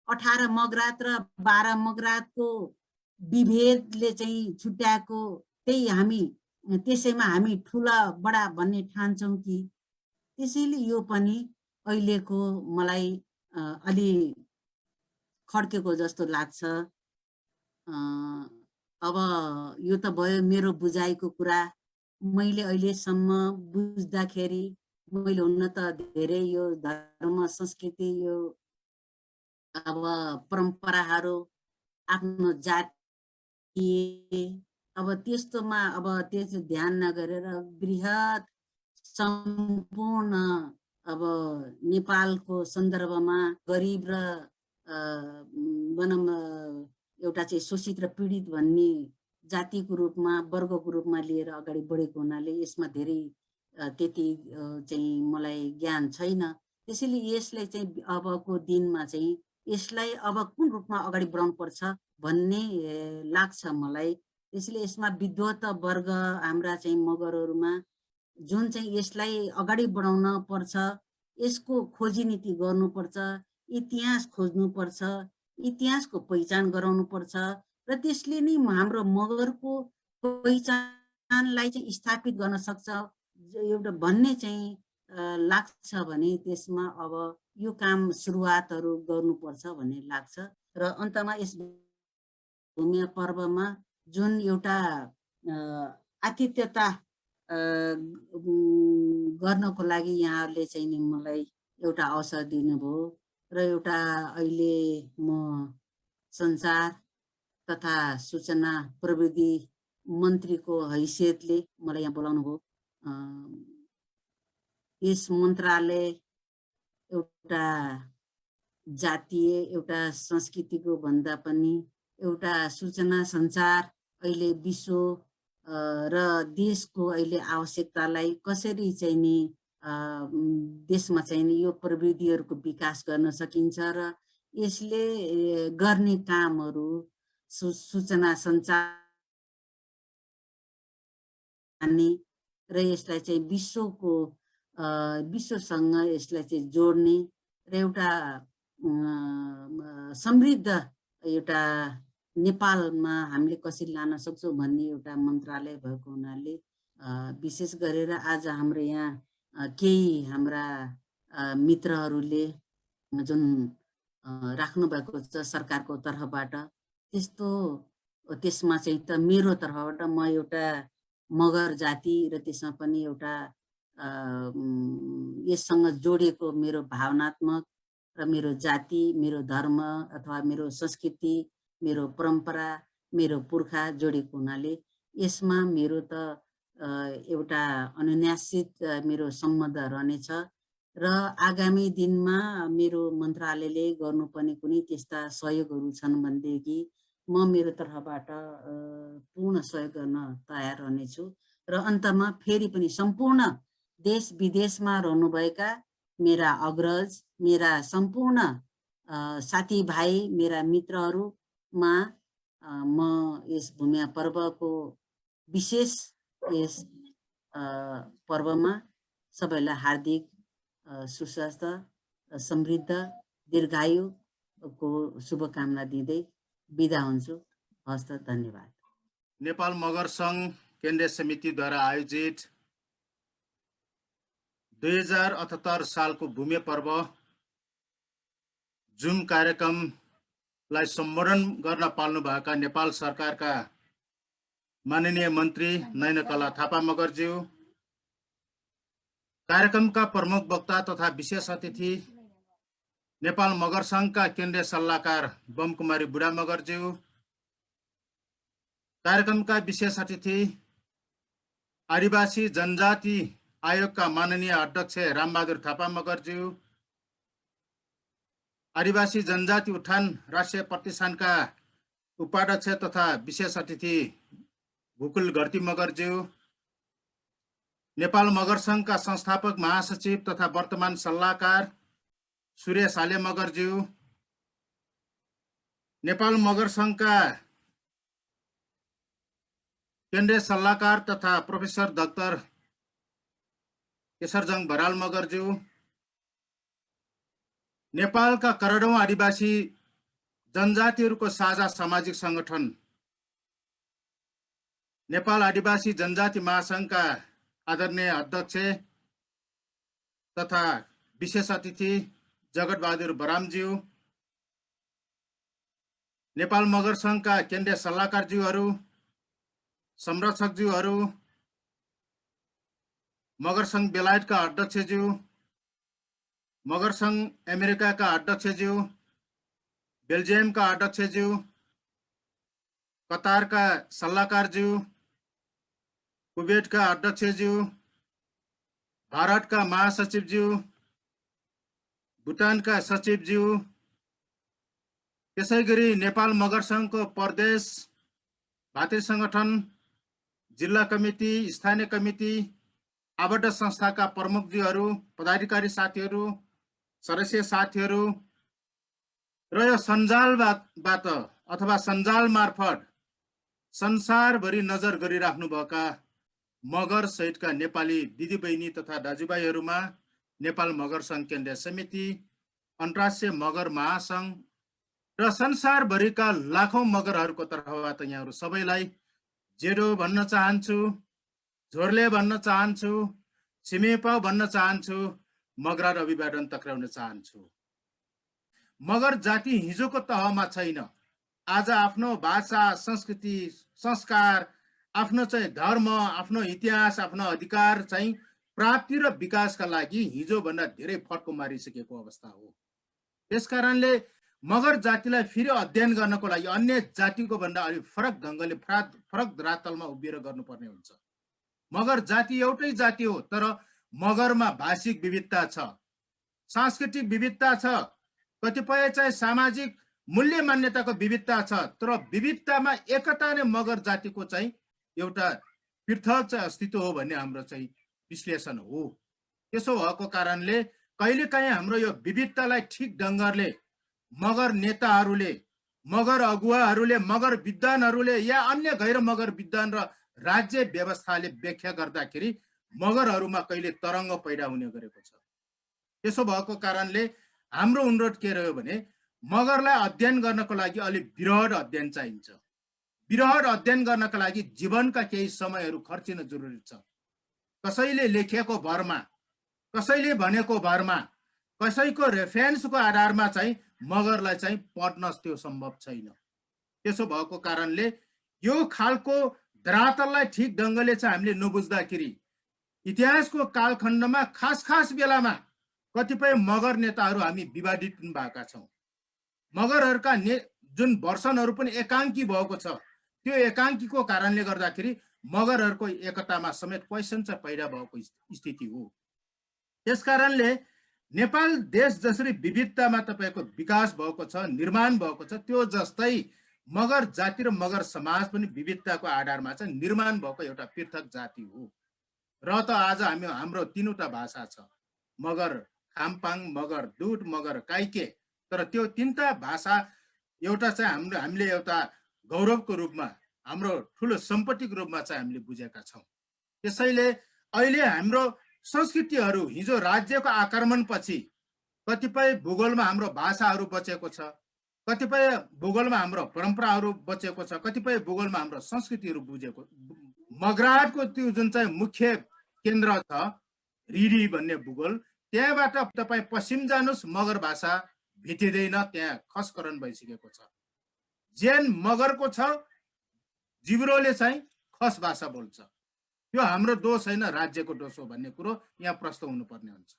18 मगरात र 12 मगरातको विभेदले चाहिँ छुट्याएको त्यही हामी त्यसैमा हामी ठुला बडा भन्ने ठान्छौँ कि? त्यसैले यो पनि अहिलेको मलाई अलि खड्केको जस्तो लाग्छ। अब यो त भयो मेरो बुझाइको कुरा। मैले अहिलेसम्म बुझ्दाखेरि मैले हुन त धेरै यो धर्म संस्कृति यो अब परम्पराहरू आफ्नो जाति अब त्यस्तोमा अब त्यस्तो ध्यान नगरेर बृहत सम्पूर्ण अब नेपालको सन्दर्भमा गरिब र एउटा चाहिँ शोषित र पीडित भन्ने जातिको रूपमा वर्गको रूपमा लिएर अगाडि बढेको हुनाले यसमा धेरै त्यति चाहिँ मलाई ज्ञान छैन। त्यसैले यसलाई चाहिँ अबको दिनमा चाहिँ यसलाई अब कुन रूपमा अगाडि बढाउनु पर्छ भन्ने लाग्छ मलाई। त्यसैले यसमा विद्वत वर्ग हाम्रा चाहिँ मगरहरूमा जुन चाहिँ यसलाई अगाडि बढाउन पर्छ, यसको खोजी नीति गर्नुपर्छ, इतिहास खोज्नुपर्छ, इतिहासको पहिचान गराउनुपर्छ र त्यसले नै हाम्रो मगरको पहिचानलाई चाहिँ स्थापित गर्न सक्छ एउटा भन्ने चाहिँ लाग्छ भने त्यसमा अब यो काम सुरुवातहरू गर्नुपर्छ भन्ने लाग्छ। र अन्तमा यस भूमिया पर्वमा जुन एउटा आतिथ्यता गर्नको लागि यहाँहरूले चाहिँ नि मलाई एउटा अवसर दिनुभयो र एउटा अहिले म सञ्चार तथा सूचना प्रविधि मन्त्रीको हैसियतले मलाई यहाँ बोलाउनु भयो। यस मन्त्रालय एउटा जातीय एउटा संस्कृतिको भन्दा पनि एउटा सूचना सञ्चार अहिले विश्व र देशको अहिले आवश्यकतालाई कसरी चाहिँ नि देशमा चाहिँ नि यो प्रविधिहरूको विकास गर्न सकिन्छ र यसले गर्ने कामहरू सूचना सञ्चार र यसलाई चाहिँ विश्वसँग यसलाई चाहिँ जोड्ने र एउटा समृद्ध एउटा नेपालमा हामीले कसरी लान सक्छौँ भन्ने एउटा मन्त्रालय भएको हुनाले विशेष गरेर आज हाम्रो यहाँ केही हाम्रा मित्रहरूले जुन राख्नु भएको छ सरकारको तर्फबाट त्यसमा चाहिँ त मेरो तर्फबाट म एउटा मगर जाति र त्यसमा पनि एउटा यससँग जोडिएको मेरो भावनात्मक र मेरो जाति, मेरो धर्म अथवा मेरो संस्कृति, मेरो परम्परा, मेरो पुर्खा जोडिएको हुनाले यसमा मेरो त एउटा अनुन्यासित मेरो सम्बन्ध रहनेछ र आगामी दिनमा मेरो मन्त्रालयले गर्नुपर्ने कुनै त्यस्ता सहयोगहरू छन् भनेदेखि म मेरो तर्फबाट पूर्ण सहयोग गर्न तयार रहनेछु। र अन्तमा फेरि पनि सम्पूर्ण देश विदेशमा रहनुभएका मेरा अग्रज, मेरा सम्पूर्ण साथीभाइ, मेरा मित्रहरूमा म यस भूमिया पर्वको विशेष यस पर्वमा सबैलाई हार्दिक सुस्वास्थ्य, समृद्ध, दीर्घायुको शुभकामना दिँदै बिदा हुन्छु। हस्त, धन्यवाद। नेपाल मगर सङ्घ केन्द्रीय समितिद्वारा आयोजित 2078 सालको भूमि पर्व जुम कार्यक्रमलाई सम्बोधन गर्न पाल्नुभएका नेपाल सरकारका माननीय मन्त्री नयनकला थापा मगरज्यू, कार्यक्रमका प्रमुख वक्ता तथा विशेष अतिथि नेपाल मगर सङ्घका केन्द्रीय सल्लाहकार बमकुमारी बुढा मगरज्यू, कार्यक्रमका विशेष अतिथि आदिवासी जनजाति आयोगका माननीय अध्यक्ष रामबहादुर थापा मगरज्यू, आदिवासी जनजाति उत्थान राष्ट्रिय प्रतिष्ठानका उपाध्यक्ष तथा विशेष अतिथि भुकुल घरती मगरज्यू, नेपाल मगर सङ्घका संस्थापक महासचिव तथा वर्तमान सल्लाहकार सूर्य साले मगरज्यू, नेपाल मगर सङ्घका केन्द्रीय सल्लाहकार तथा प्रोफेसर डाक्टर केशरजङ बराल मगरज्यू, नेपालका करोडौं आदिवासी जनजातिहरूको साझा सामाजिक सङ्गठन नेपाल आदिवासी जनजाति महासङ्घका आदरणीय अध्यक्ष तथा विशेष अतिथि जगतबहादुर बरामज्यू, नेपाल मगर सङ्घका केन्द्रीय सल्लाहकारज्यूहरू, संरक्षकज्यूहरू, मगर सङ्घ बेलायतका अध्यक्षज्यू, मगर सङ्घ अमेरिकाका अध्यक्षज्यू, बेल्जियमका अध्यक्षज्यू, कतारका सल्लाहकारज्यू, कुवेतका अध्यक्षज्यू, भारतका महासचिवज्यू, भुटानका सचिवज्यू, त्यसैगरी नेपाल मगर सङ्घको प्रदेश भातृ सङ्गठन, जिल्ला कमिटी, स्थानीय कमिटी, आबद्ध संस्थाका प्रमुखज्यूहरू, पदाधिकारी साथीहरू, सदस्य साथीहरू र यो सञ्जालबाट अथवा सञ्जाल मार्फत संसारभरि नजर गरिराख्नुभएका मगर सहितका नेपाली दिदीबहिनी तथा दाजुभाइहरूमा नेपाल मगर सङ्घ केन्द्रीय समिति, अन्तर्राष्ट्रिय मगर महासङ्घ र संसारभरिका लाखौं मगरहरूको तर्फबाट यहाँहरू सबैलाई जेडो भन्न चाहन्छु, झोर्ले भन्न चाहन्छु, छिमेपाउ भन्न चाहन्छु, मगरार अभिवादन टक्राउन चाहन्छु। मगर जाति हिजोको तहमा छैन। आज आफ्नो भाषा, संस्कृति, संस्कार, आफ्नो चाहिँ धर्म, आफ्नो इतिहास, आफ्नो अधिकार चाहिँ प्राप्ति र विकासका लागि हिजोभन्दा धेरै फड्को मारिसकेको अवस्था हो। त्यसकारणले मगर जातिलाई फेरि अध्ययन गर्नको लागि अन्य जातिको भन्दा अलिक फरक ढङ्गले फरक धरातलमा उभिएर गर्नुपर्ने हुन्छ। मगर जाति एउटै जाति हो, तर मगरमा भाषिक विविधता छ, सांस्कृतिक विविधता छ, कतिपय चाहिँ सामाजिक मूल्य मान्यताको विविधता छ, तर विविधतामा एकता नै मगर जातिको चाहिँ एउटा पृथक चाहिँ अस्तित्व हो भन्ने हाम्रो चाहिँ विश्लेषण हो। त्यसो भएको कारणले कहिलेकाहीँ हाम्रो यो विविधतालाई ठिक ढङ्गले मगर नेताहरूले, मगर अगुवाहरूले, मगर विद्वानहरूले या अन्य गैर मगर विद्वान र राज्य व्यवस्थाले व्याख्या गर्दाखेरि मगरहरूमा कहिले तरङ्ग पैदा हुने गरेको छ। त्यसो भएको कारणले हाम्रो अनुरोध के रह्यो भने मगरलाई अध्ययन गर्नको लागि अलिक वृहद अध्ययन चाहिन्छ। वृहद अध्ययन गर्नका लागि जीवनका केही समयहरू खर्चिन जरुरी छ। कसैले लेखेको भरमा, कसैले भनेको भरमा, कसैको रेफरेन्सको आधारमा चाहिँ मगरलाई चाहिँ पढ्न त्यो सम्भव छैन। त्यसो भएको कारणले यो खालको धरातललाई ठिक ढङ्गले चाहिँ हामीले नबुझ्दाखेरि इतिहासको कालखण्डमा खास बेलामा कतिपय मगर नेताहरू हामी विवादित भएका छौँ। मगरहरूका जुन वर्षनहरू पनि एकाङ्की भएको छ, त्यो एकाङ्कीको कारणले गर्दाखेरि मगरहरूको एकतामा समेत क्वेसन चाहिँ पैदा भएको स्थिति हो। त्यसकारणले नेपाल देश जसरी विविधतामा तपाईँको विकास भएको छ, निर्माण भएको छ, त्यो जस्तै मगर जाति र मगर समाज पनि विविधताको आधारमा चाहिँ निर्माण भएको एउटा पृथक जाति हो। र त आज हाम्रो 3वटा भाषा छ, मगर खाम्पाङ, मगर दुट, मगर काइके। तर त्यो 3टा भाषा एउटा चाहिँ हामीले एउटा गौरवको रूपमा, हाम्रो ठुलो सम्पत्तिको रूपमा चाहिँ हामीले बुझेका छौँ। त्यसैले अहिले हाम्रो संस्कृतिहरू हिजो राज्यको आक्रमणपछि कतिपय भूगोलमा हाम्रो भाषाहरू बचेको छ, कतिपय भूगोलमा हाम्रो परम्पराहरू बचेको छ, कतिपय भूगोलमा हाम्रो संस्कृतिहरू बुझेको। मगराटको त्यो जुन चाहिँ मुख्य केन्द्र छ रिडी भन्ने भूगोल, त्यहाँबाट तपाईँ पश्चिम जानुस् मगर भाषा भेटिँदैन, त्यहाँ खसकरण भइसकेको छ। जेन मगरको छ, जिब्रोले चाहिँ खस भाषा बोल्छ। यो हाम्रो दोष होइन, राज्यको दोष हो भन्ने कुरो यहाँ प्रश्न हुनुपर्ने हुन्छ।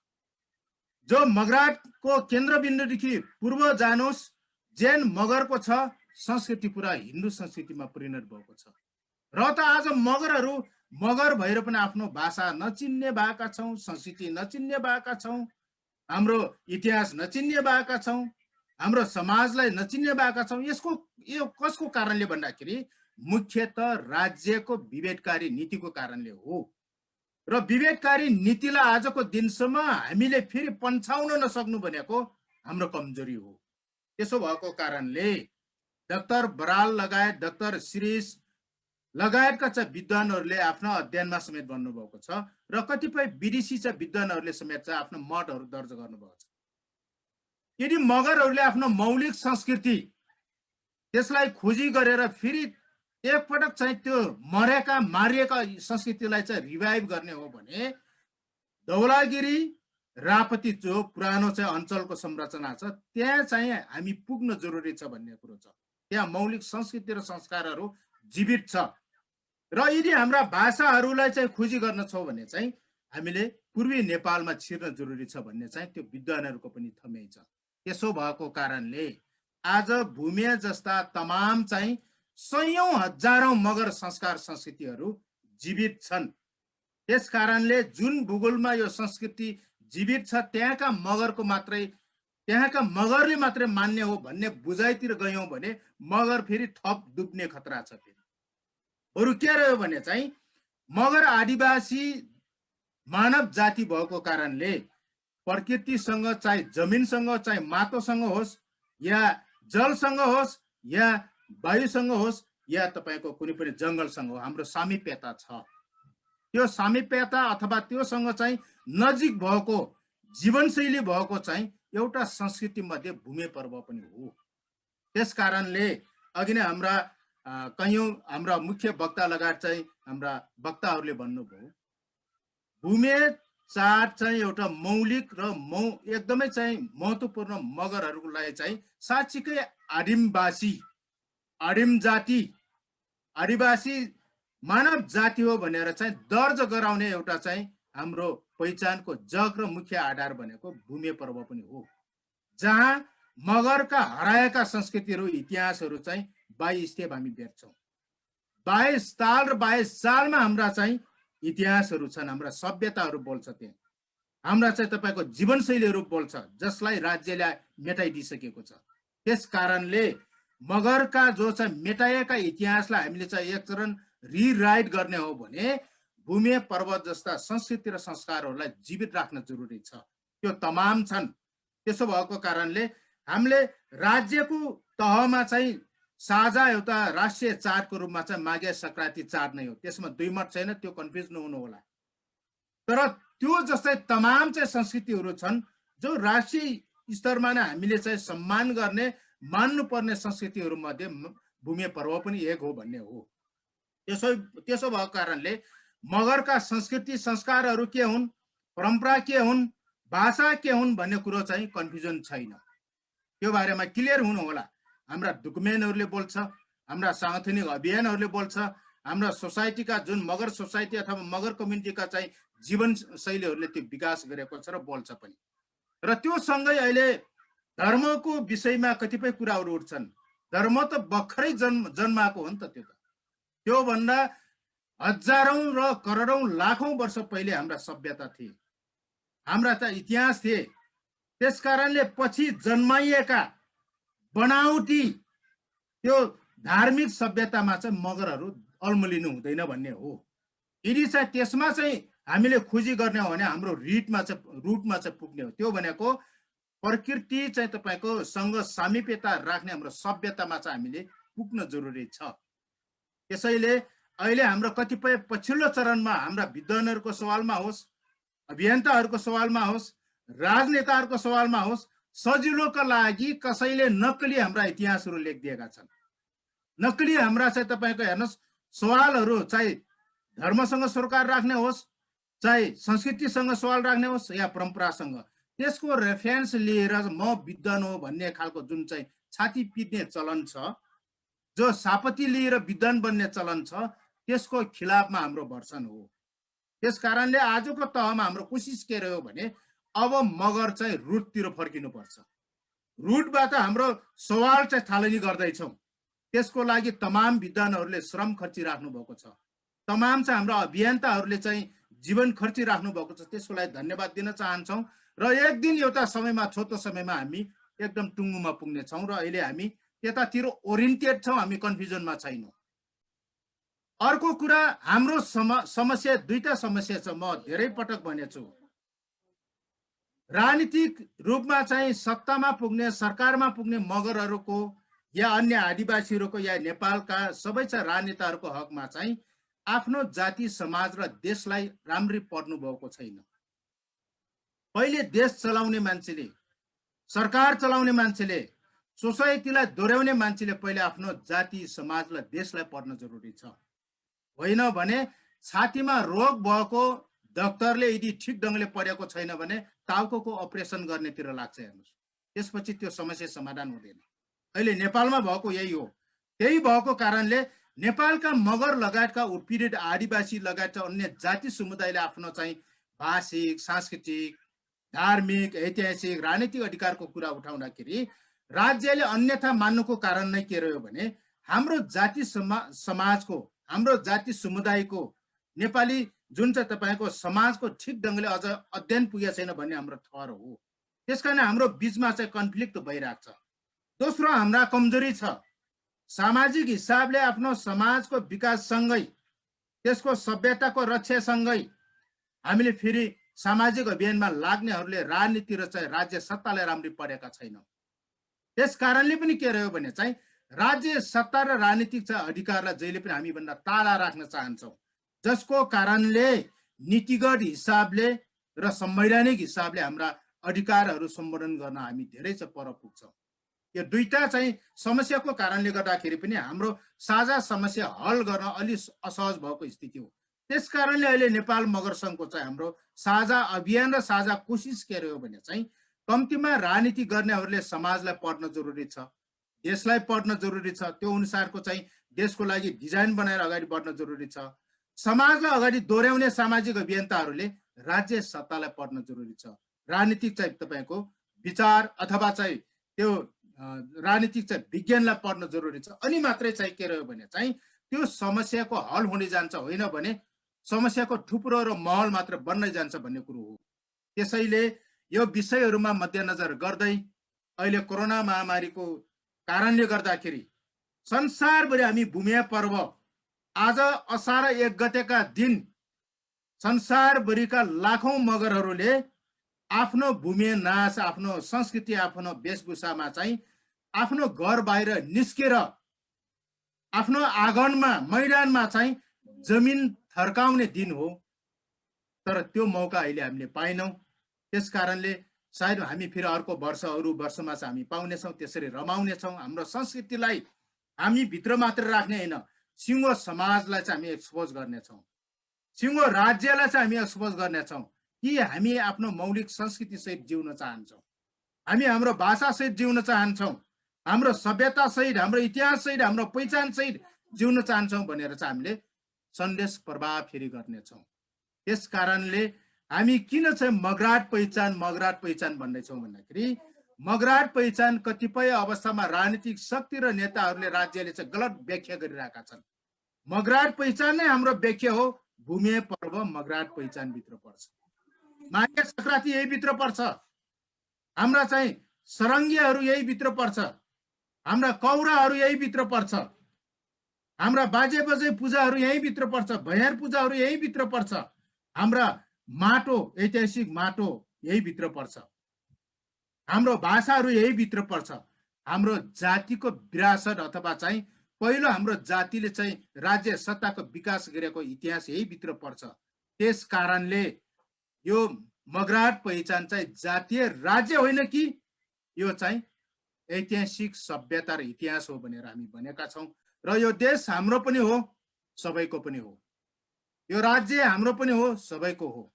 जो मगराटको केन्द्रबिन्दुदेखि पूर्व जानुस्, जेन मगरको छ, संस्कृति पुरा हिन्दू संस्कृतिमा परिणत भएको छ। र त आज मगरहरू मगर भएर पनि आफ्नो भाषा नचिन्ने भएका छौँ, संस्कृति नचिन्ने भएका छौँ, हाम्रो इतिहास नचिन्ने भएका छौँ, हाम्रो समाजलाई नचिन्ने भएका छौँ। यो कसको कारणले भन्दाखेरि मुख्यतः राज्यको विभेदकारी नीतिको कारणले हो। र विभेदकारी नीतिलाई आजको दिनसम्म हामीले फेरि पन्छाउन नसक्नु भनेको हाम्रो कमजोरी हो। त्यसो भएको कारणले डाक्टर बराल लगायत डाक्टर शिरीष लगायतका चाहिँ विद्वानहरूले आफ्नो अध्ययनमा समेत भन्नुभएको छ, र कतिपय विदेशी चाहिँ विद्वानहरूले समेत चाहिँ आफ्नो मतहरू दर्ज गर्नुभएको छ। यदि मगरहरूले आफ्नो मौलिक संस्कृति त्यसलाई खोजी गरेर फेरि एकपटक चाहिँ त्यो मारिएका संस्कृतिलाई चाहिँ रिभाइभ गर्ने हो भने धौलागिरी रापती जो पुरानो चाहिँ अञ्चलको संरचना छ त्यहाँ चाहिँ हामी पुग्न जरुरी छ भन्ने कुरो छ। त्यहाँ मौलिक संस्कृति र संस्कारहरू जीवित छ। र यदि हाम्रा भाषाहरूलाई चाहिँ खोजी गर्न छौँ भने चाहिँ हामीले पूर्वी नेपालमा छिर्न जरुरी छ भन्ने चाहिँ त्यो विद्वानहरूको पनि थमेइ छ। त्यसो भएको कारणले आज भूमिया जस्ता तमाम चाहिँ सयौं हजारौं मगर संस्कार संस्कृतिहरू जीवित छन्। त्यस कारणले जुन भूगोलमा यो संस्कृति जीवित छ त्यहाँका मगरले मात्रै मान्ने हो भन्ने बुझाइतिर गयौं भने मगर फेरि थप डुब्ने खतरा छ। फेरि अरु के रह्यो भने चाहिँ मगर आदिवासी मानव जाति भएको कारणले प्रकृतिसँग चाहिँ जमिनसँग चाहिँ माटोसँग होस् या जलसँग होस् या वायुसँग होस् या तपाईको कुनै पनि जंगलसँग हो, हाम्रो सामिप्यता छ। त्यो सामिप्यता अथवा त्योसँग चाहिँ नजिक भएको जीवनशैली भएको चाहिँ एउटा संस्कृति मध्ये भूमि पर्व पनि हो। त्यस कारणले अघि नै हाम्रा मुख्य वक्ता लगायत चाहिँ हाम्रा वक्ताहरूले भन्नुभयो भूमि चाड चाहिँ एउटा मौलिक र एकदमै चाहिँ महत्त्वपूर्ण मगरहरूलाई चाहिँ साच्चीकै आदिवासी मानव जाति हो भनेर चाहिँ दर्ज गराउने एउटा चाहिँ हाम्रो पहिचानको जग र मुख्य आधार भनेको भूमि पर्व पनि हो, जहाँ मगरका हराएका संस्कृतिहरू इतिहासहरू चाहिँ 22 स्टेप हामी भेट्छौँ। 22 ताल र 22 सालमा हाम्रा चाहिँ इतिहासहरू छन्, हाम्रा सभ्यताहरू बोल्छ। त्यहाँ हाम्रा चाहिँ तपाईको जीवनशैलीहरू बोल्छ जसलाई राज्यले मेटाइदिसकेको छ। त्यस कारणले मगरका जो चाहिँ मेटाएका इतिहासलाई हामीले चाहिँ एक चरण रिराइट गर्ने हो भने भूमि पर्व जस्ता संस्कृति र संस्कारहरूलाई जीवित राख्न जरुरी छ। त्यो तमाम छन्। त्यसो भएको कारणले हामीले राज्यको तहमा चाहिँ साझा एउटा राष्ट्रिय चाडको रूपमा चाहिँ माघे संक्रान्ति चाड नै हो, त्यसमा दुई मत छैन, त्यो कन्फ्युज नहुनु होला। तर त्यो जस्तै तमाम चाहिँ संस्कृतिहरू छन् जो राष्ट्रिय स्तरमा नै हामीले चाहिँ सम्मान गर्ने मान्नुपर्ने संस्कृतिहरू मध्ये भूमि पर्व पनि एक हो भन्ने हो। त्यसो भएको कारणले मगरका संस्कृति संस्कारहरू के हुन्, परम्परा के हुन्, भाषा के हुन् भन्ने कुरो चाहिँ कन्फ्युजन छैन। त्यो बारेमा क्लियर हुनु होला। हाम्रा डकुमेन्टहरूले बोल्छ, हाम्रा सांगठनिक अभियानहरूले बोल्छ, हाम्रा सोसाइटीका जुन मगर सोसाइटी अथवा मगर कम्युनिटीका चाहिँ जीवनशैलीहरूले त्यो विकास गरेको छ र बोल्छ पनि। र त्यो सँगै अहिले धर्मको विषयमा कतिपय कुराहरू उठ्छन्। धर्म त भर्खरै जन्माएको हो नि त। त्योभन्दा हजारौं र करोडौं लाखौं वर्ष पहिले हाम्रा सभ्यता थिए, हाम्रा त इतिहास थिए, त्यस कारणले पछि जन्माइएका बनावटी त्यो धार्मिक सभ्यतामा चाहिँ मगरहरू अल्मलिनु हुँदैन भन्ने हो। यदि चाहिँ त्यसमा चाहिँ हामीले खोजी गर्ने हो भने हाम्रो रुटमा चाहिँ पुग्ने हो। त्यो भनेको प्रकृति चाहिँ तपाईको सँग सामिप्यता राख्ने हाम्रो सभ्यतामा चाहिँ हामीले पुग्न जरुरी छ। त्यसैले अहिले हाम्रो कतिपय पछिल्लो चरणमा हाम्रा विद्वानहरूको सवालमा होस्, अभियन्ताहरूको सवालमा होस्, राजनेताहरूको सवालमा होस्, सजिलोका लागि कसैले नक्कली हाम्रा इतिहासहरू लेखिदिएका छन्। नक्कली हाम्रा चाहिँ तपाईको हेर्नुहोस् सवालहरू चाहे धर्मसँग सरोकार राख्ने होस्, चाहे संस्कृतिसँग सवाल राख्ने होस् या परम्परासँग, त्यसको रेफरेन्स लिएर म विद्वान हो भन्ने खालको जुन चाहिँ छाती पिट्ने चलन छ, जो सापत्ति लिएर विद्वान बन्ने चलन छ, त्यसको खिलाफमा हाम्रो वर्षन हो। त्यस कारणले आजको तहमा हाम्रो कोसिस के रह्यो भने अब मगर चाहिँ रुटतिर फर्किनुपर्छ। रुटबाट हाम्रो सवाल चाहिँ थालनी गर्दैछौँ। त्यसको लागि तमाम विद्वानहरूले श्रम खर्चिराख्नु भएको छ, तमाम चाहिँ हाम्रो अभियन्ताहरूले चाहिँ जीवन खर्चिराख्नु भएको छ। त्यसको लागि धन्यवाद दिन चाहन्छौँ र एक दिन एउटा समयमा छोटो समयमा हामी एकदम टुङ्गोमा पुग्ने छौँ र अहिले हामी त्यतातिर ओरिएन्टेड छौँ, हामी कन्फ्युजनमा छैनौँ। अर्को कुरा हाम्रो समस्या दुईटा समस्या छ, म धेरै पटक भनेछु। राजनीतिक रूपमा चाहिँ सत्तामा पुग्ने सरकारमा पुग्ने मगरहरूको या अन्य आदिवासीहरूको या नेपालका सबै चाहिँ राजनेताहरूको हकमा चाहिँ आफ्नो जाति समाज र देशलाई राम्ररी पढ्नु भएको छैन। पहिले देश चलाउने मान्छेले, सरकार चलाउने मान्छेले, सोसाइटीलाई दोहोऱ्याउने मान्छेले पहिले आफ्नो जाति समाज र देशलाई पढ्न जरुरी छ। होइन भने छातीमा रोग भएको डाक्टरले यदि ठिक ढङ्गले पढेको छैन भने टाउको अपरेसन गर्नेतिर लाग्छ। हेर्नुहोस्, त्यसपछि त्यो समस्या समाधान हुँदैन। अहिले नेपालमा भएको यही हो। त्यही भएको कारणले नेपालका मगर लगायतका उत्पीडित आदिवासी लगायतका अन्य जाति समुदायले आफ्नो चाहिँ भाषिक, सांस्कृतिक, धार्मिक, ऐतिहासिक, राजनीतिक अधिकारको कुरा उठाउँदाखेरि राज्यले अन्यथा मान्नुको कारण नै के रह्यो भने हाम्रो जाति समाजको, हाम्रो जाति समुदायको, नेपाली जुन चाहिँ तपाईँको समाजको ठिक ढङ्गले अझ अध्ययन पुगेको छैन भन्ने हाम्रो ठहर हो। त्यसकारण हाम्रो बिचमा चाहिँ कन्फ्लिक्ट भइरहेको छ। दोस्रो हाम्रा कमजोरी छ, सामाजिक हिसाबले आफ्नो समाजको विकाससँगै त्यसको सभ्यताको रक्षासँगै हामीले फेरि सामाजिक अभियानमा लाग्नेहरूले राजनीति र चाहिँ राज्य सत्तालाई राम्ररी पढेका छैनौँ। त्यस कारणले पनि के रह्यो भने चाहिँ राज्य सत्ता र राजनीतिक चाहिँ अधिकारलाई जहिले पनि हामीभन्दा टाढा राख्न चाहन्छौँ, जसको कारणले नीतिगत हिसाबले र संवैधानिक हिसाबले हाम्रा अधिकारहरू सम्बोधन गर्न हामी धेरै चाहिँ पर पुग्छौँ। यो दुईटा चाहिँ समस्याको कारणले गर्दाखेरि पनि हाम्रो साझा समस्या हल गर्न अलि असहज भएको स्थिति हो। त्यस कारणले अहिले नेपाल मगर सङ्घको चाहिँ हाम्रो साझा अभियान र साझा कोसिस के रह्यो भने चाहिँ कम्तीमा राजनीति गर्नेहरूले समाजलाई पढ्न जरुरी छ, देशलाई पढ्न जरुरी छ। त्यो अनुसारको चाहिँ देशको लागि डिजाइन बनाएर अगाडि बढ्न जरुरी छ। समाजलाई अगाडि दोहोऱ्याउने सामाजिक अभियन्ताहरूले राज्य सत्तालाई पढ्न जरुरी छ। राजनीतिक चाहिँ तपाईँको विचार अथवा चाहिँ त्यो राजनीतिक चाहिँ विज्ञानलाई पढ्न जरुरी छ। अनि मात्रै चाहिँ के रह्यो भने चाहिँ त्यो समस्याको हल हुने जान्छ, होइन भने समस्याको थुप्रो र महल मात्र बन्नै जान्छ भन्ने कुरो हो। त्यसैले यो विषयहरूमा मध्यनजर गर्दै अहिले कोरोना महामारीको कारणले गर्दाखेरि संसारभरि हामी भूमिया पर्व आज असार 1 गतेका दिन संसारभरिका लाखौं मगरहरूले आफ्नो भूमि नाश, आफ्नो संस्कृति, आफ्नो वेशभूषामा चाहिँ आफ्नो घर बाहिर निस्केर आफ्नो आँगनमा मैदानमा चाहिँ जमिन थर्काउने दिन हो। तर त्यो मौका अहिले हामीले पाएनौँ। त्यस कारणले सायद हामी फेरि अर्को वर्ष अरू वर्षमा चाहिँ हामी पाउनेछौँ, त्यसरी रमाउनेछौँ। हाम्रो संस्कृतिलाई हामी भित्र मात्र राख्ने होइन, सिङ्गो समाजलाई चाहिँ हामी एक्सपोज गर्नेछौँ, सिङ्गो राज्यलाई चाहिँ हामी एक्सपोज गर्नेछौँ कि हामी आफ्नो मौलिक संस्कृति सहित जिउन चाहन्छौँ, हामी हाम्रो भाषा सहित जिउन चाहन्छौँ, हाम्रो सभ्यता सहित, हाम्रो इतिहास सहित, हाम्रो पहिचान सहित जिउन चाहन्छौँ भनेर चाहिँ हामीले सन्देश प्रभाव फेरि गर्नेछौँ। त्यस कारणले हामी किन चाहिँ मगराट पहिचान भन्दैछौँ भन्दाखेरि मगराट पहिचान कतिपय अवस्थामा राजनीतिक शक्ति र नेताहरूले राज्यले चाहिँ गलत व्याख्या गरिरहेका छन्। मगराट पहिचान नै हाम्रो व्याख्या हो। भूमि पर्व मगराट पहिचान भित्र पर्छ, माघे संक्रान्ति यही भित्र पर्छ। हाम्रा चाहिँ सरङ्गीहरू यही भित्र पर्छ, हाम्रा कौराहरू यही भित्र पर्छ, हाम्रा बाजे बजे पूजाहरू यही भित्र पर्छ, भैयार पूजाहरू यही भित्र पर्छ, हाम्रा माटो ऐतिहासिक माटो यही भित्र पर्छ, हाम्रो भाषाहरू यही भित्र पर्छ, हाम्रो जातिको विरासत अथवा चाहिँ पहिलो हाम्रो जातिले चाहिँ राज्य सत्ताको विकास गरेको इतिहास यही भित्र पर्छ। त्यस कारणले यो मगराट पहिचान चाहिँ जातीय राज्य होइन कि यो चाहिँ ऐतिहासिक सभ्यता र इतिहास हो भनेर हामी भनेका छौँ। र यो देश हाम्रो पनि हो, सबैको पनि हो, यो राज्य हाम्रो पनि हो, सबैको हो,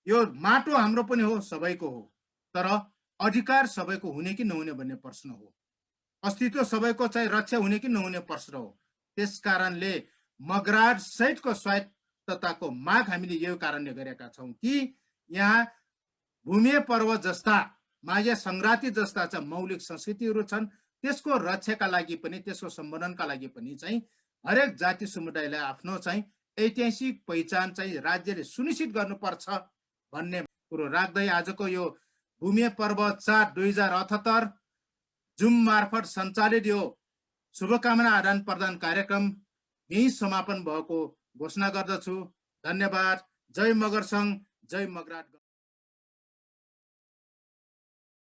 यो माटो हाम्रो पनि हो, सबैको हो, तर अधिकार सबैको हुने कि नहुने भन्ने प्रश्न हो, अस्तित्व सबैको चाहिँ रक्षा हुने कि नहुने प्रश्न हो। त्यस कारणले मगराट सहितको स्वायत्तताको माग हामीले यो कारणले गरेका छौँ कि यहाँ भूमि पर्व जस्ता माघे सङ्क्रान्ति जस्ता चाहिँ मौलिक संस्कृतिहरू छन्, त्यसको रक्षाका लागि पनि त्यसको सम्वर्धनका लागि पनि चाहिँ हरेक जाति समुदायलाई आफ्नो चाहिँ ऐतिहासिक पहिचान चाहिँ राज्यले सुनिश्चित गर्नुपर्छ भन्ने कुरो राख्दै आजको यो भूमि पर्व 4/2078 जुम मार्फत सञ्चालित यो शुभकामना आदान प्रदान कार्यक्रम यही समापन भएको घोषणा गर्दछु। धन्यवाद। जय मगर सङ्घ, जय मगराट।